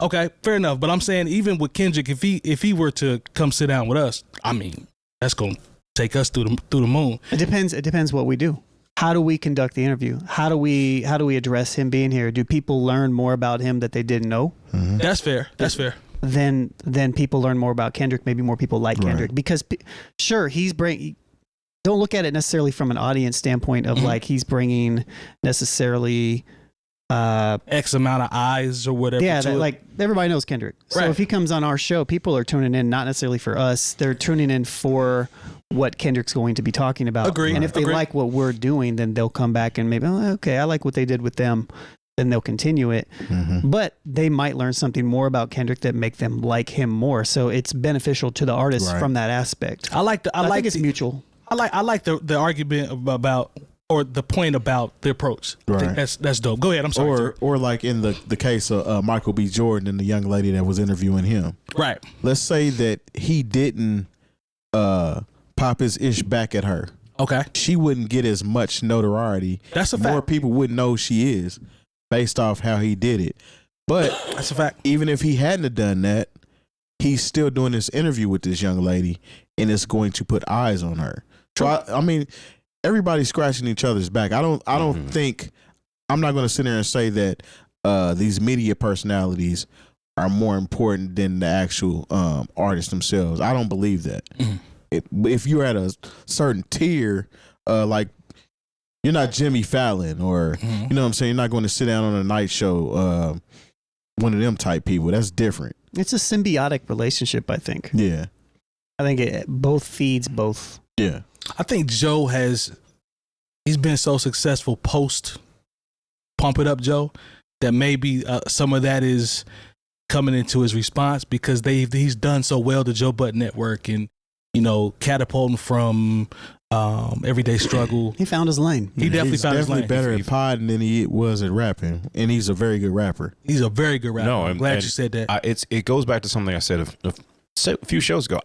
Okay, fair enough. But I'm saying even with Kendrick, if he were to come sit down with us, I mean, that's going to take us through the moon. It depends what we do. How do we conduct the interview? How do we address him being here? Do people learn more about him that they didn't know? Mm-hmm. That's fair. That's fair. Then people learn more about Kendrick. Maybe more people like Kendrick because sure don't look at it necessarily from an audience standpoint of like he's bringing necessarily X amount of eyes or whatever. Yeah, like everybody knows Kendrick. So if he comes on our show, people are tuning in not necessarily for us. They're tuning in for what Kendrick's going to be talking about. Agree. And if they like what we're doing, then they'll come back and maybe, okay, I like what they did with them. Then they'll continue it. Mm-hmm. But they might learn something more about Kendrick that make them like him more. So it's beneficial to the artist from that aspect. I think it's mutual. I like the argument about or the point about the approach. Right. I think that's dope. Go ahead. I'm sorry. Or like in the case of Michael B. Jordan and the young lady that was interviewing him. Right. Let's say that he didn't pop his ish back at her. Okay. She wouldn't get as much notoriety. That's a fact. More people wouldn't know who she is based off how he did it. But that's a fact. Even if he hadn't have done that, he's still doing this interview with this young lady and it's going to put eyes on her. So I mean, everybody's scratching each other's back. I don't think I'm not going to sit there and say that these media personalities are more important than the actual artists themselves. I don't believe that. Mm-hmm. If you're at a certain tier, like you're not Jimmy Fallon or you know what I'm saying, you're not going to sit down on a night show. One of them type people. That's different. It's a symbiotic relationship, I think. Yeah, I think it both feeds both. Yeah. I think Joe he's been so successful post Pump It Up Joe that maybe some of that is coming into his response because he's done so well to Joe Budden Network and, you know, catapulting from Everyday Struggle. He found his lane. He definitely found his lane. He's definitely better at podding than he was at rapping, and he's a very good rapper. He's a very good rapper. No, I'm glad you said that. It goes back to something I said a few shows ago.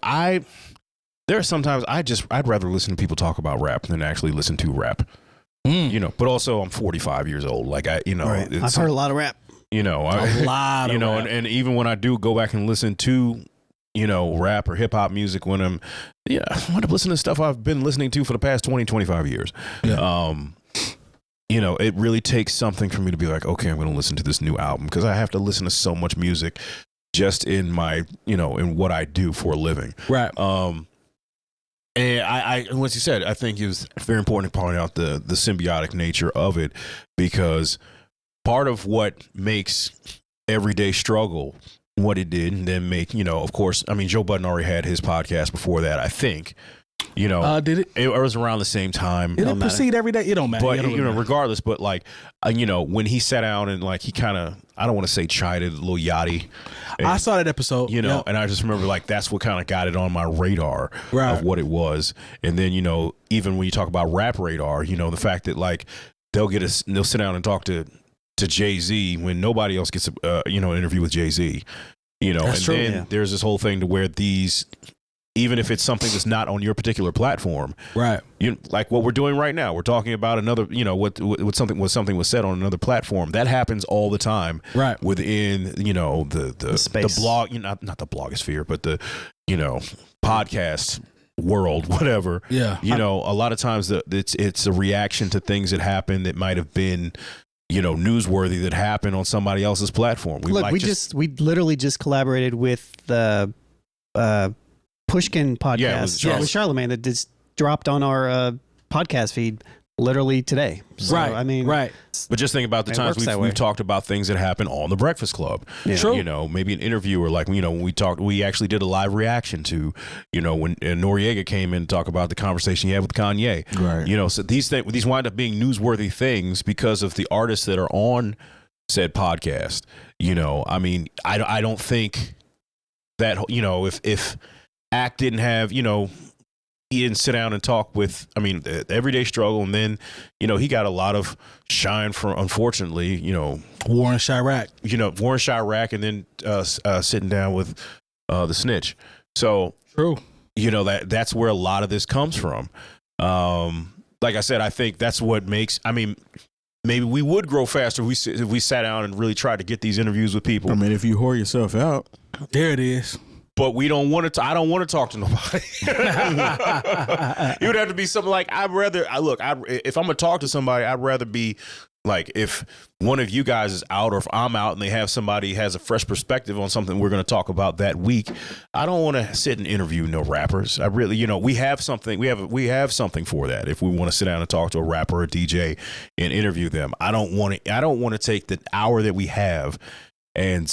There are sometimes I'd rather listen to people talk about rap than actually listen to rap. You know, but also I'm 45 years old. Like I've heard a lot of rap. You know, A lot you of know, rap. and even when I do go back and listen to, you know, rap or hip hop music, when I wind up listening to stuff I've been listening to for the past 20, 25 years. Yeah. You know, it really takes something for me to be like, okay, I'm going to listen to this new album, because I have to listen to so much music just in my, you know, in what I do for a living. Right. And I once you said, I think it was very important to point out the symbiotic nature of it, because part of what makes Everyday Struggle what it did, and then make, you know, of course, I mean, Joe Budden already had his podcast before that, I think. You know, did it? It was around the same time. Did it proceed every day? It don't matter. But, It don't you know, matter. regardless, but like, you know, when he sat down and like, he kind of, I don't want to say chided Lil Yachty. I saw that episode. You know, Yep. and I just remember like, that's what kind of got it on my radar Right. of what it was. And then, you know, even when you talk about Rap Radar, you know, the fact that like, they'll sit down and talk to Jay-Z when nobody else gets you know, an interview with Jay-Z. You know, That's and true, then yeah. there's this whole thing to where these, even if it's something that's not on your particular platform, Right. you like what we're doing right now. We're talking about another, you know, what something was said on another platform. That happens all the time, Right. within, you know, the space. blog, you know, not the blogosphere, but the, you know, podcast world, whatever. Yeah. You know, a lot of times it's a reaction to things that happen that might have been, you know, newsworthy, that happened on somebody else's platform. Look, like we literally just collaborated with the Pushkin podcast Yeah, it was with Charlemagne that just dropped on our podcast feed literally today. So, Right. I mean, right. But just think about the It times works that way. we've talked about things that happen on the Breakfast Club. Yeah. True. You know, maybe an interview, or like, you know, when we actually did a live reaction to, you know, when Noriega came in to talk about the conversation he had with Kanye. Right. You know, so these wind up being newsworthy things because of the artists that are on said podcast. You know, I mean, I don't think that, you know, if Act didn't have, you know, he didn't sit down and talk with, I mean, the Everyday Struggle, and then, you know, he got a lot of shine from, unfortunately, you know, Warren Chirac. and then sitting down with the Snitch. So, True. you know, that's where a lot of this comes from. Like I said, I think that's what makes, I mean, maybe we would grow faster if we sat down and really tried to get these interviews with people. I mean, if you whore yourself out, There it is. But we don't want to. I don't want to talk to nobody. It would have to be something like, if I'm gonna talk to somebody, I'd rather be like, if one of you guys is out, or if I'm out and they have somebody has a fresh perspective on something we're gonna talk about that week. I don't want to sit and interview no rappers. I really, you know, we have something. We have something for that. If we want to sit down and talk to a rapper or a DJ and interview them, I don't want to take the hour that we have and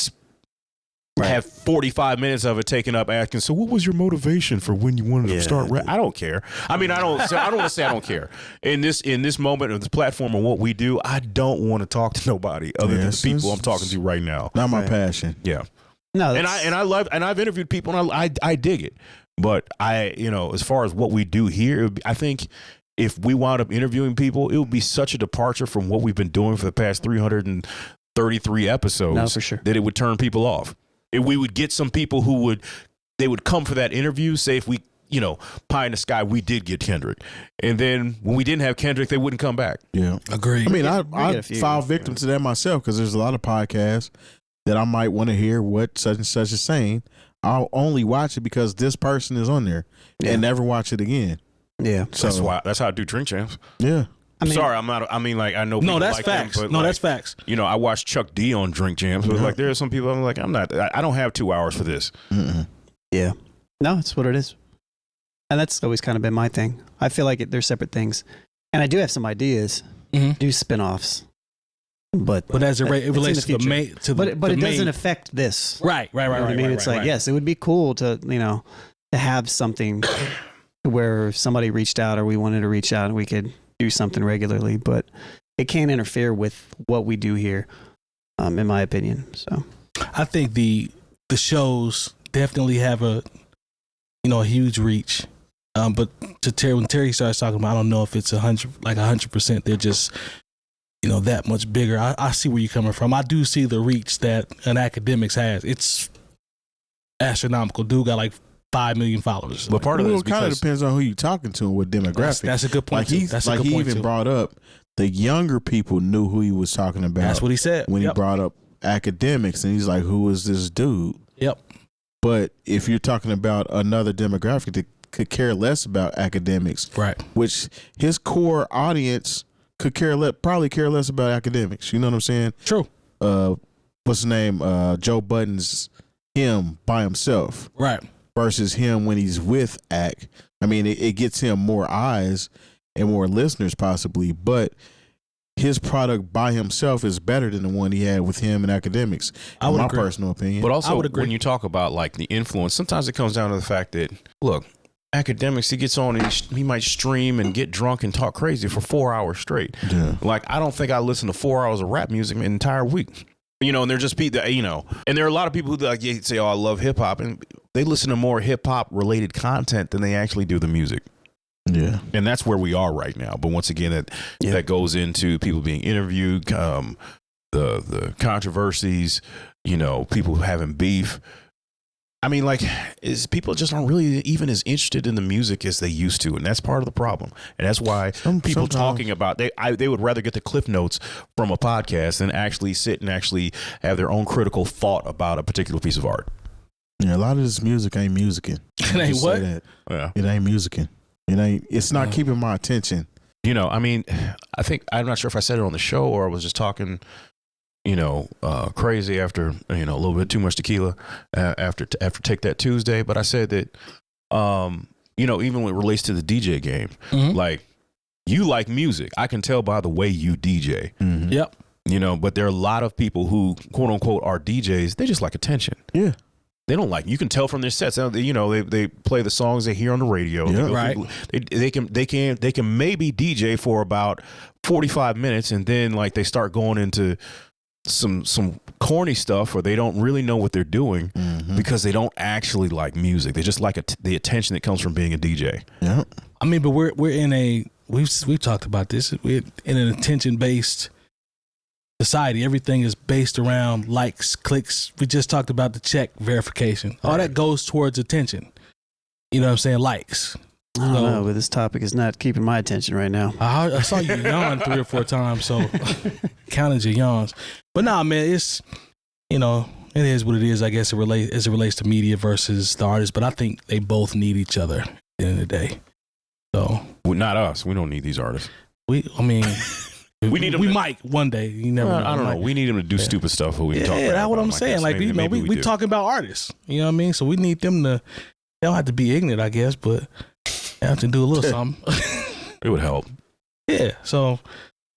have 45 minutes of it taken up asking, so what was your motivation for when you wanted to start rap? I don't care. I mean, I don't want to say I don't care. In this moment of this platform and what we do, I don't want to talk to nobody other than the people I'm talking to right now. not my passion. Yeah. No, And I've interviewed people, and I dig it. But you know, as far as what we do here, I think if we wound up interviewing people, it would be such a departure from what we've been doing for the past 333 episodes. No, for sure. That it would turn people off. If we would get some people who would come for that interview, say if we, you know, pie in the sky, we did get Kendrick. And then when we didn't have Kendrick, they wouldn't come back. Yeah. Agreed. I mean, get I a few, fall victim to that myself, because there's a lot of podcasts that I might want to hear what such and such is saying. I'll only watch it because this person is on there and never watch it again. Yeah. So That's how I do Drink Champs. yeah. I mean, Sorry, I'm not. I mean, like, I know. No, people that's like facts. Them, but No, like, that's facts. You know, I watched Chuck D on Drink Champs, but like, there are some people I'm like, I don't have 2 hours for this. Mm-mm. Yeah. No, it's what it is. And that's always kind of been my thing. I feel like they're separate things. And I do have some ideas, Mhm. do spin-offs. But as it it's in relates the to the future. main, But the it main, doesn't affect this. Right. You know what I mean? It's like, yes, it would be cool to, you know, to have something where somebody reached out or we wanted to reach out and we could do something regularly, but it can't interfere with what we do here, in my opinion. So I think the shows definitely have a huge reach. But when Terry starts talking about, I don't know if it's 100%. They're just, that much bigger. I see where you're coming from. I do see the reach that an Academics has. It's astronomical. Dude got like 5 million followers. But part of it is It kind of because depends on who you're talking to and what demographic. That's a good point. Like he even brought up the younger people knew who he was talking about. That's what he said. when Yep. he brought up academics, and he's like, who is this dude? Yep. But if you're talking about another demographic that could care less about academics, Right. which his core audience could probably care less about academics. You know what I'm saying? True. What's his name? Joe Budden's him by himself. Right. Versus him when he's with Ack. I mean, it gets him more eyes and more listeners possibly, but his product by himself is better than the one he had with him and academics. I would my agree. personal opinion. But I also, would agree. when you talk about like the influence, sometimes it comes down to the fact that, look, academics, he gets on and he might stream and get drunk and talk crazy for 4 hours straight. Yeah. Like, I don't think I listen to 4 hours of rap music an entire week. You know, and they're just people, you know, and there are a lot of people who like say, oh, I love hip hop, and they listen to more hip hop related content than they actually do the music. Yeah. And that's where we are right now. But once again, that goes into people being interviewed, the controversies, you know, people having beef. I mean, like, people just aren't really even as interested in the music as they used to, and that's part of the problem. And that's why people talking about they would rather get the cliff notes from a podcast than actually sit and actually have their own critical thought about a particular piece of art. Yeah, a lot of this music ain't musicking. It ain't Just what? say that. Yeah. It ain't musicking. It's not keeping my attention. You know, I mean, I'm not sure if I said it on the show or I was just talking, you know, crazy after, you know, a little bit too much tequila after Take That Tuesday. But I said that, you know, even when it relates to the DJ game, like, you like music. I can tell by the way you DJ. Mm-hmm. Yep. You know, but there are a lot of people who, quote unquote, are DJs. They just like attention. Yeah. They don't like. You can tell from their sets. You know, they play the songs they hear on the radio. Yeah. Right. They can maybe DJ for about 45 minutes, and then like they start going into some corny stuff, or they don't really know what they're doing because they don't actually like music. They just like the attention that comes from being a DJ. Yeah. I mean, but we're in we've talked about this. We're in an attention based society. Everything is based around likes, clicks. We just talked about the check verification. All that goes towards attention. You know what I'm saying? Likes. I don't know, but this topic is not keeping my attention right now. I saw you yawn 3 or 4 times, so counted your yawns. But nah, man, it's, you know, it is what it is. I guess as it relates to media versus the artist. But I think they both need each other at the end of the day. So Well, not us. We don't need these artists. we need them we to- might one day. You never know. I don't know. We need them to do stupid stuff. Who we can talk Yeah, about. that's what I'm like saying. that. Like, Maybe- you know, maybe we do. talking about artists. You know what I mean? So we need them to. They don't have to be ignorant, I guess, but they have to do a little something. It would help. Yeah. So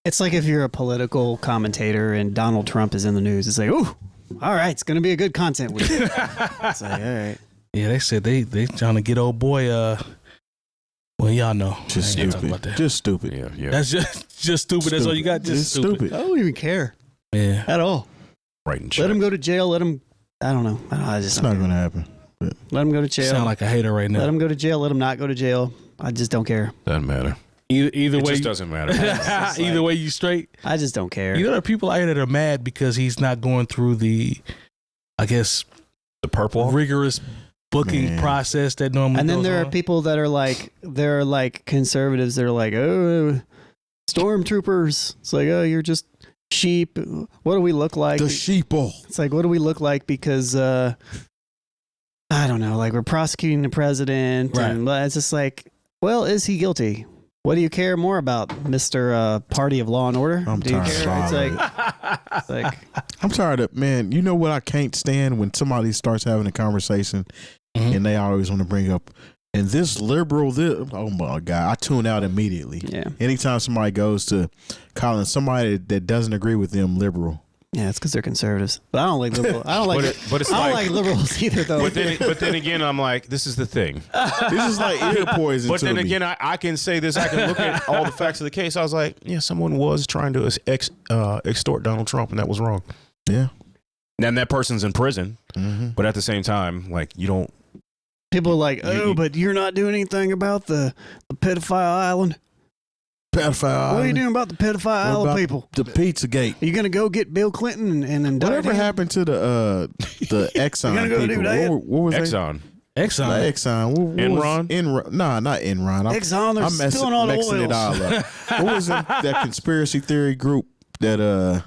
It's like if you're a political commentator and Donald Trump is in the news. It's like, ooh, all right, it's going to be a good content week. It's like, all right. yeah, they said they trying to get old boy. Well, y'all know. Just I ain't gonna talk stupid. about that. Just stupid. Yeah, yeah. That's just stupid. That's all you got. Just stupid. I don't even care Yeah. at all. Right and Let him go to jail. Let him, I don't know. I just It's not going to happen. let him go to You jail. sound like a hater right Let now. him go to jail. Let him not go to jail. I just don't care. Doesn't matter. Either It way, just doesn't matter. either way, you straight. I just don't care. You know, there are people out here that are mad because he's not going through the, I guess, The purple. rigorous booking Man. process that normally. And then goes there are on. people that are like, they're like conservatives. They're like, oh, stormtroopers. It's like, oh, you're just sheep. What do we look like? The sheeple. It's like, what do we look like? Because I don't know. Like, we're prosecuting the president, Right. and it's just like, well, is he guilty? What do you care more about, Mr. Party of Law and Order? I'm do you tired of care? It's following like, it's like, I'm tired of, man, you know what I can't stand when somebody starts having a conversation Mhm. and they always want to bring up, and this liberal, oh my God, I tune out immediately. yeah, Anytime somebody goes to calling somebody that doesn't agree with them liberal. yeah. It's because they're conservatives. But I don't like liberal. I don't like. But it's I don't like- like liberals either, though. But then again, I'm like, this is the thing. This is like ear poison But to then me. again, I can say this. I can look at all the facts of the case. I was like, yeah, someone was trying to extort Donald Trump, and that was wrong. Yeah. And that person's in prison. Mm-hmm. But at the same time, like, you don't. People are like, oh, You- but you're not doing anything about the pedophile island. Pedophile. What are you doing about the pedophile What island about people? The Pizzagate. Are you gonna go get Bill Clinton and indict Whatever him? happened to the Exxon gonna go do people? that? What was Exxon. Exxon. They? Exxon. What Enron? Enron. Nah, not Enron. Exxon, they're spilling all the mixing it oils. all up. What was that conspiracy theory group that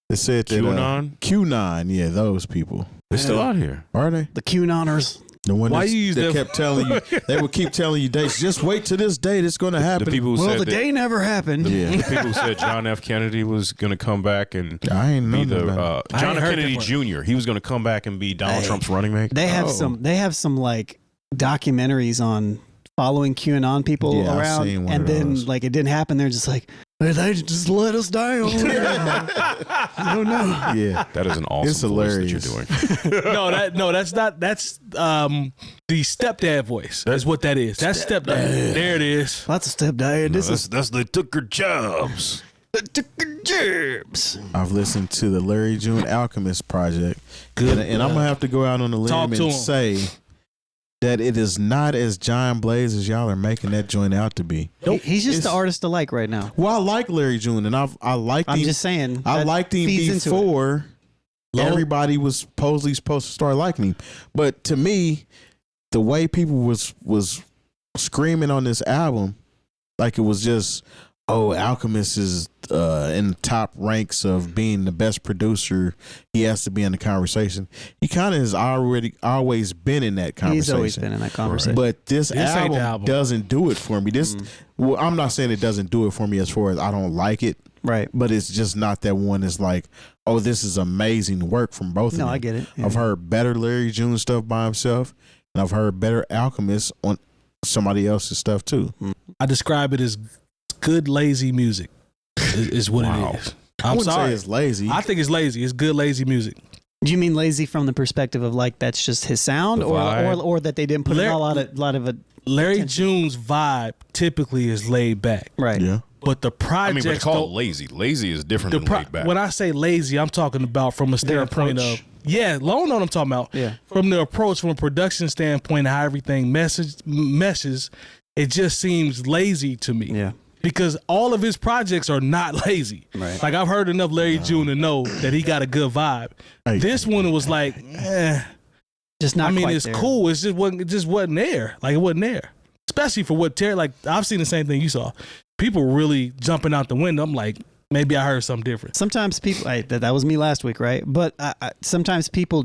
They said that QAnon? QAnon, yeah, those people. They're still out here. Are they? The QAnoners. The one Why you use that that- kept telling you, they would keep telling you dates. Just wait till this date. It's going to happen. The people who Well, said the that, day never happened. yeah. the people who said John F. Kennedy was going to come back and I ain't know be the about I John ain't F. heard Kennedy that Jr. He was going to come back and be Donald Hey. Trump's running mate. They have some like documentaries on following QAnon people Yeah, I've around, seen one and of then those. like it didn't happen. They're just like, they just let us die over here. I don't know. Yeah. That is an awesome It's voice that hilarious. you're doing. No, that's not. That's the stepdad voice. That's what that is. That's stepdad. There it is. Lots of stepdad. This is That's they took her jobs. gerbs. I've listened to the Larry June Alchemist project. Good. And I'm going to have to go out on a Talk limb to and him. say that it is not as John Blaze as y'all are making that joint out to be. He's just It's- the artist to like right now. Well, I like Larry June, and I liked I'm him. just saying. I that liked him feeds into it. before everybody was supposedly supposed to start liking him. But to me, the way people was screaming on this album, like it was just, oh, Alchemist is in the top ranks of being the best producer. He has to be in the conversation. He kind of has always been in that conversation. He's always been in that conversation. But this This ain't the album. doesn't do it for me. Well, I'm not saying it doesn't do it for me as far as I don't like it, Right. but it's just not that one that's like, oh, this is amazing work from both of them. No, I get it. Yeah. I've heard better Larry June stuff by himself, and I've heard better Alchemist on somebody else's stuff too. I describe it as good lazy music. Is what Wow. it is. I I'm wouldn't sorry. say it's lazy. I think it's lazy. It's good lazy music. Do you mean lazy from the perspective of like that's just his sound, The or vibe. that they didn't put Larry- a lot of it? Larry June's vibe typically is laid back, Right. yeah. but the I projects mean, but call don't- it lazy. Lazy is different than laid back. When I say lazy, I'm talking about from a Their standpoint approach. of Lone know what I'm talking about. Yeah. From the approach, from a production standpoint, how everything meshes, it just seems lazy to me. Yeah. Because all of his projects are not lazy. Right. Like I've heard enough Larry June to know that he got a good vibe. Hey. This one was like, Just not. I mean, quite it's there. cool. It just wasn't there. Like it wasn't there. Especially for what Terry. Like I've seen the same thing you saw. People really jumping out the window. I'm like, maybe I heard something different. Sometimes people, that was me last week, right? But sometimes people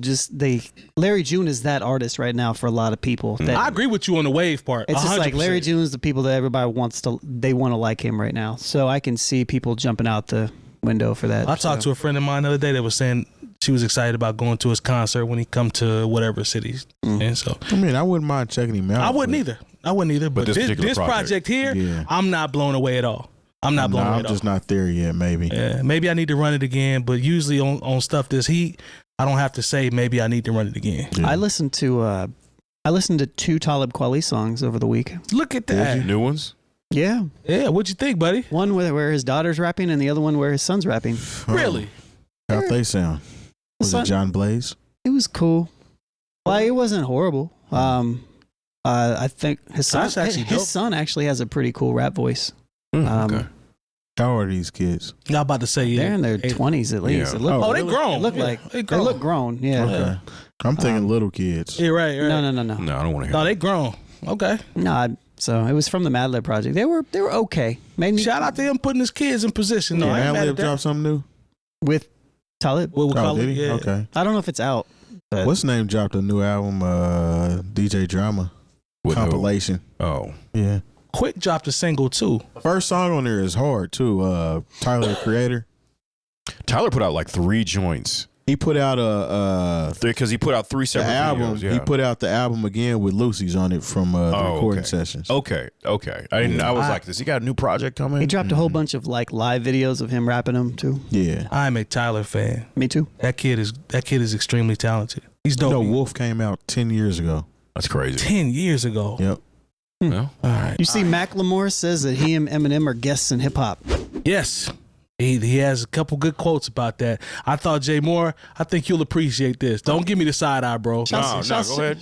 Larry June is that artist right now for a lot of people. That I agree with you on the wave part. it's just like 100%. Larry June is the people that everybody want to like him right now. So I can see people jumping out the window for that. I talked to a friend of mine the other day that was saying she was excited about going to his concert when he come to whatever cities. And so I mean, I wouldn't mind checking him out. I wouldn't either. But this this particular project here, Yeah. I'm not blown away at all. I'm not blown away I'm at just all. not there yet. Maybe. Yeah, maybe I need to run it again, but usually on stuff this heat, I don't have to say maybe I need to run it again. Yeah. I listened to 2 Talib Kweli songs over the week. Look at that. New ones? Yeah, Yeah, what'd you think, buddy? one where his daughter's rapping, and the other one where his son's rapping. Really? How'd they sound? Was Son- it John Blaze? It was cool. Well, it wasn't horrible. I think his son, That's actually dope. his son actually has a pretty cool rap voice. Okay. How old are these kids? Y'all about to say yeah. They're in their 20s at least. Yeah. It looked, Oh, they really? grown. It looked Yeah, like they they look grown. Yeah. Okay. I'm thinking little kids. Yeah, right. No. No, I don't want to hear No, that. they grown. Okay. So it was from the Mad Lib project. They were okay. Made me Shout out to him putting his kids in position. No, I ain't mad Ad-Lib at that. dropped something new? with Talib. What we Oh, call did it? he? Yeah. Okay. I don't know if it's out. But What's name dropped a new album? DJ Drama With who? compilation. Oh. Yeah. Quick dropped a single too. First song on there is hard too. Tyler the Creator. Tyler put out like 3 joints. He put out a Because he put out 3 the separate album. videos. Yeah. He put out the album again with Lucy's on it from the Oh, recording okay. sessions. Okay. I didn't. I was like, does he got a new project coming? he dropped a whole bunch of like live videos of him rapping them too. Yeah. I'm a Tyler fan. Me too. That kid is extremely talented. He's dope. No, Wolf came out 10 years ago. That's crazy. 10 years ago. Yep. Well, All right. You see, Macklemore says that he and Eminem are guests in hip hop. Yes. He has a couple good quotes about that. I thought, Jay Moore, I think you'll appreciate this. Don't give me the side eye, bro. go ahead.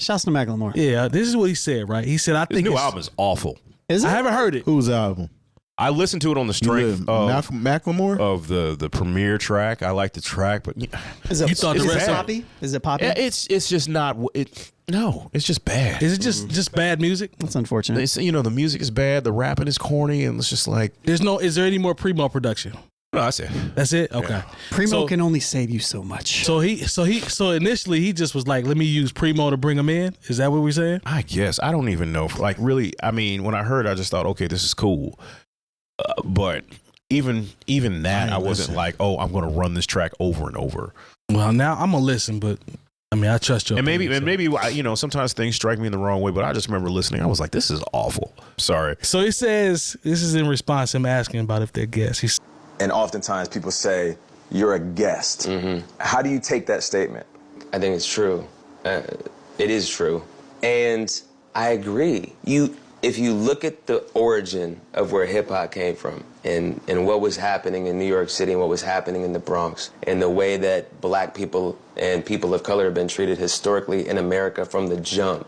Shouts to Macklemore. Yeah, this is what he said, right? He said, I His think new it's- album is awful. Is it? I haven't heard it. Whose album? I listened to it on the strength Macklemore? of the premiere track. I like the track, but Is it, You thought is the it rest of- poppy? Is it poppy? yeah, it's just not it. No, it's just bad. Is it just bad music? That's unfortunate. It's, the music is bad. The rapping is corny, and it's just like Is there any more primo production? No, that's it. That's it. Okay. Yeah. Primo can only save you so much. So initially he just was like, let me use Primo to bring him in. Is that what we're saying? I guess. I don't even know. Like, really, I mean, when I heard, I just thought, okay, this is cool. But even that, I wasn't like, oh, I'm going to run this track over and over. Well, now I'm going to listen, but I mean, I trust you. And maybe, you know, sometimes things strike me in the wrong way, but I just remember listening. I was like, this is awful. Sorry. So he says, this is in response to him asking about if they're guests. And oftentimes people say, you're a guest. Mm-hmm. How do you take that statement? I think it's true. It is true. And I agree. If you look at the origin of where hip-hop came from and what was happening in New York City and what was happening in the Bronx and the way that black people and people of color have been treated historically in America from the jump,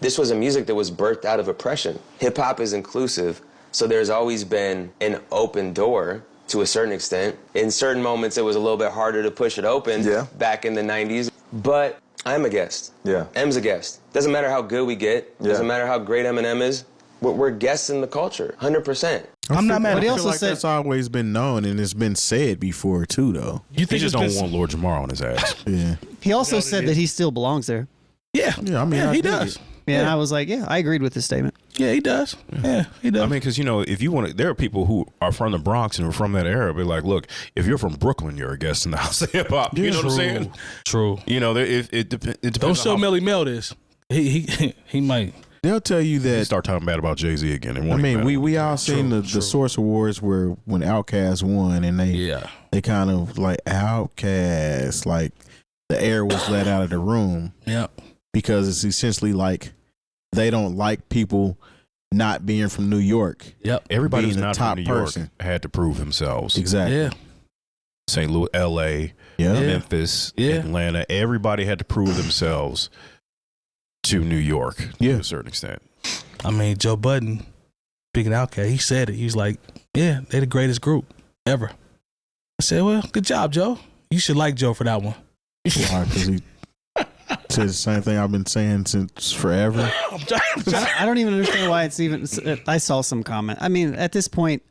this was a music that was birthed out of oppression. Hip-hop is inclusive, so there's always been an open door to a certain extent. In certain moments, it was a little bit harder to push it open back in the 90s. But I'm a guest. Yeah. M's a guest. Doesn't matter how good we get. Doesn't matter how great Eminem is. We're guests in the culture, 100%. I'm not mad. But he also said that's always been known and it's been said before too, though. You think he just don't want Lord Jamar on his ass? Yeah. He also said that he still belongs there. Yeah. Yeah. I mean, he does. Yeah, and I was like, yeah, I agreed with this statement. Yeah, he does. Yeah, he does. I mean, because, you know, if you want to, there are people who are from the Bronx and are from that era, be like, look, if you're from Brooklyn, you're a guest in the house of hip hop. You know what I'm saying? True. You know, it depends. Don't show Melly Mel this. He might. They'll tell you that. Start talking bad about Jay-Z again. I mean, we all seen the Source Awards where when Outkast won and they kind of like Outkast, like the air was let out of the room. Yeah. Because it's essentially like they don't like people not being from New York. Yep. Everybody who's being not top from New York person had to prove themselves. Exactly. Yeah. St. Louis, L.A., Memphis, Atlanta. Everybody had to prove themselves to New York to a certain extent. I mean, Joe Budden, speaking of Outkast, he said it. He was like, yeah, they're the greatest group ever. I said, well, good job, Joe. You should like Joe for that one. Why? Because he said the same thing I've been saying since forever. I don't even understand why it's even. I saw some comment. I mean, at this point,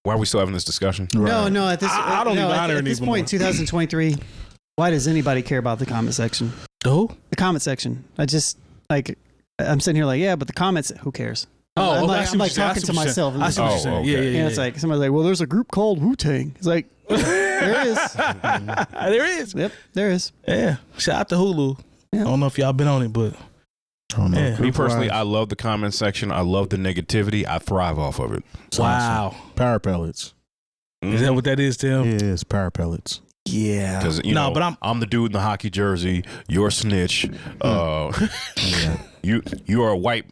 why are we still having this discussion? Right. No. At this, I don't even honor at this point, 2023. Why does anybody care about the comment section? Who? The comment section. I just like. I'm sitting here like, yeah, but the comments. Who cares? I'm like talking to myself. I see what you're saying. Yeah. It's like somebody's like, well, there's a group called Wu-Tang. It's like, there is. There is. Yep, there is. Yeah. Shout out to Hulu. Yeah. I don't know if y'all been on it, but me personally, I love the comment section. I love the negativity. I thrive off of it. Wow. Awesome. Power pellets. Is that what that is, Tim? Yeah, it's power pellets. Yeah. Because but I'm the dude in the hockey jersey. You're a snitch. You are a white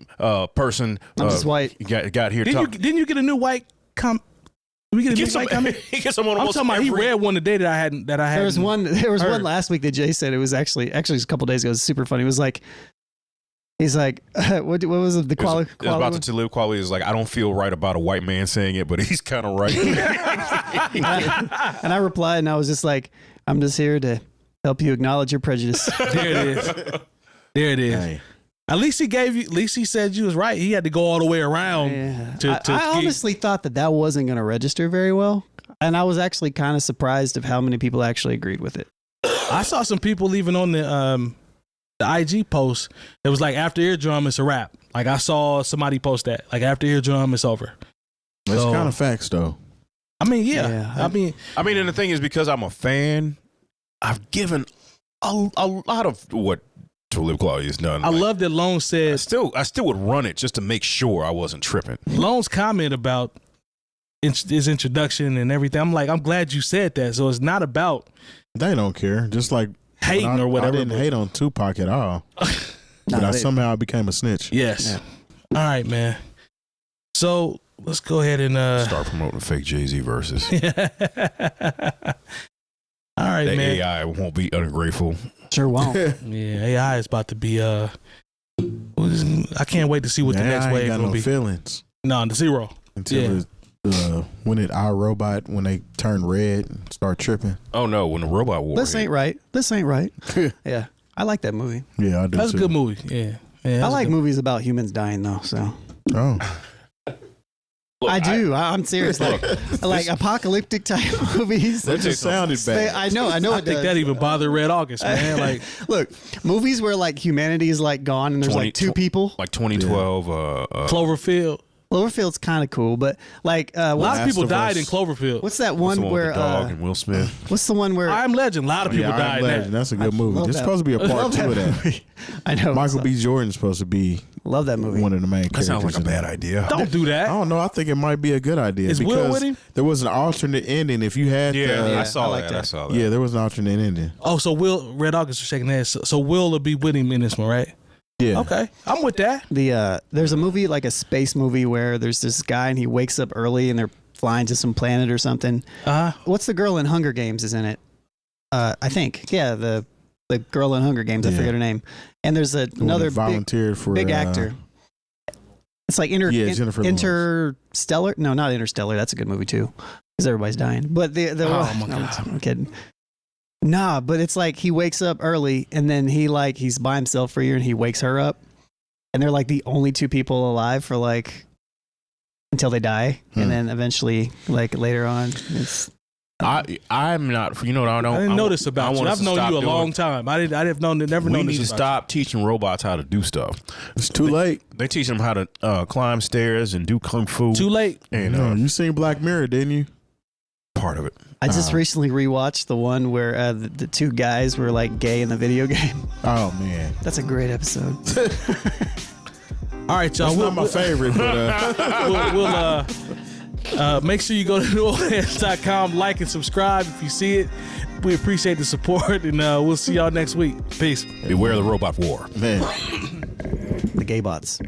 person. I'm just white. Got here. Didn't you get a new white comment? We get a new white comment. He gets someone. I'm talking about. He read one today that I hadn't. There was one last week that Jay said. It was actually a couple days ago. It was super funny. It was like, he's like, what was it? The quality. It's about to live quality is like, I don't feel right about a white man saying it, but he's kind of right. And I replied, and I was just like, I'm just here to help you acknowledge your prejudice. There it is. Hey. At least he said you was right. He had to go all the way around. Yeah. I honestly thought that wasn't going to register very well. And I was actually kind of surprised of how many people actually agreed with it. I saw some people even on the IG post. It was like, after eardrum, it's a wrap. Like I saw somebody post that. Like after eardrum, it's over. That's kind of facts though. I mean, yeah. I mean, and the thing is, because I'm a fan, I've given a lot of what To Live Quality is done. I love that Lone said. I still would run it just to make sure I wasn't tripping. Lone's comment about his introduction and everything. I'm like, I'm glad you said that. So it's not about. They don't care. Just like hating or whatever. I didn't hate on Tupac at all. But I somehow became a snitch. Yes. Yeah. All right, man. So let's go ahead and start promoting fake Jay-Z verses. All right, the man. AI won't be ungrateful. Sure won't. Yeah, AI is about to be I can't wait to see what the next wave got will no be. Feelings. No, the zero. Until when it iRobot, when they turn red and start tripping. Oh no, when the robot war. This ain't right. Yeah. I like that movie. Yeah, I do. That's a good movie. Yeah. I like movies about humans dying though, so. Oh. I do. I'm serious. Like apocalyptic type movies. That just sounded bad. I know. I think that even bothered Red August, man. Like, look, movies where like humanity is like gone and there's like two people. Like 2012. Cloverfield. Cloverfield's kind of cool, but like a lot of people died in Cloverfield. What's that one where where the dog and Will Smith? What's the one where I Am Legend? A lot of people died. Legend. That's a good movie. There's supposed to be a part 2 of that. I know. Michael B. Jordan's supposed to be love that movie. One of the main That characters. sounds like a bad idea. Don't do that. I don't know. I think it might be a good idea. Is because Will with him? There was an alternate ending. If you had, I saw that. I saw that. Yeah, there was an alternate ending. Oh, so Red August was shaking their head. So Will will be with him in this one, right? Yeah. Okay, I'm with that. There's a movie like a space movie where there's this guy and he wakes up early and they're flying to some planet or something. What's the girl in Hunger Games is in it? I think the girl in Hunger Games. I forget her name. And there's another big actor. It's like Jennifer Interstellar. No, not Interstellar. That's a good movie too, because everybody's dying. But the oh my God. I'm kidding. Nah, but it's like he wakes up early and then he's by himself for a year and he wakes her up, and they're like the only two people alive for like until they die, and then eventually like later on it's. I'm not. You know what I don't. I didn't know this about you. I've known you a long time. I didn't. Never known this. We need to stop teaching robots how to do stuff. It's too late. They teach them how to climb stairs and do kung fu. Too late. And you seen Black Mirror, didn't you? Part of it. I just recently rewatched the one where the two guys were like gay in the video game. Oh man, that's a great episode. All right, y'all. That's not my favorite, but we'll make sure you go to neworleans.com, like and subscribe if you see it. We appreciate the support, and we'll see y'all next week. Peace. Beware the robot war. Man. The gay bots.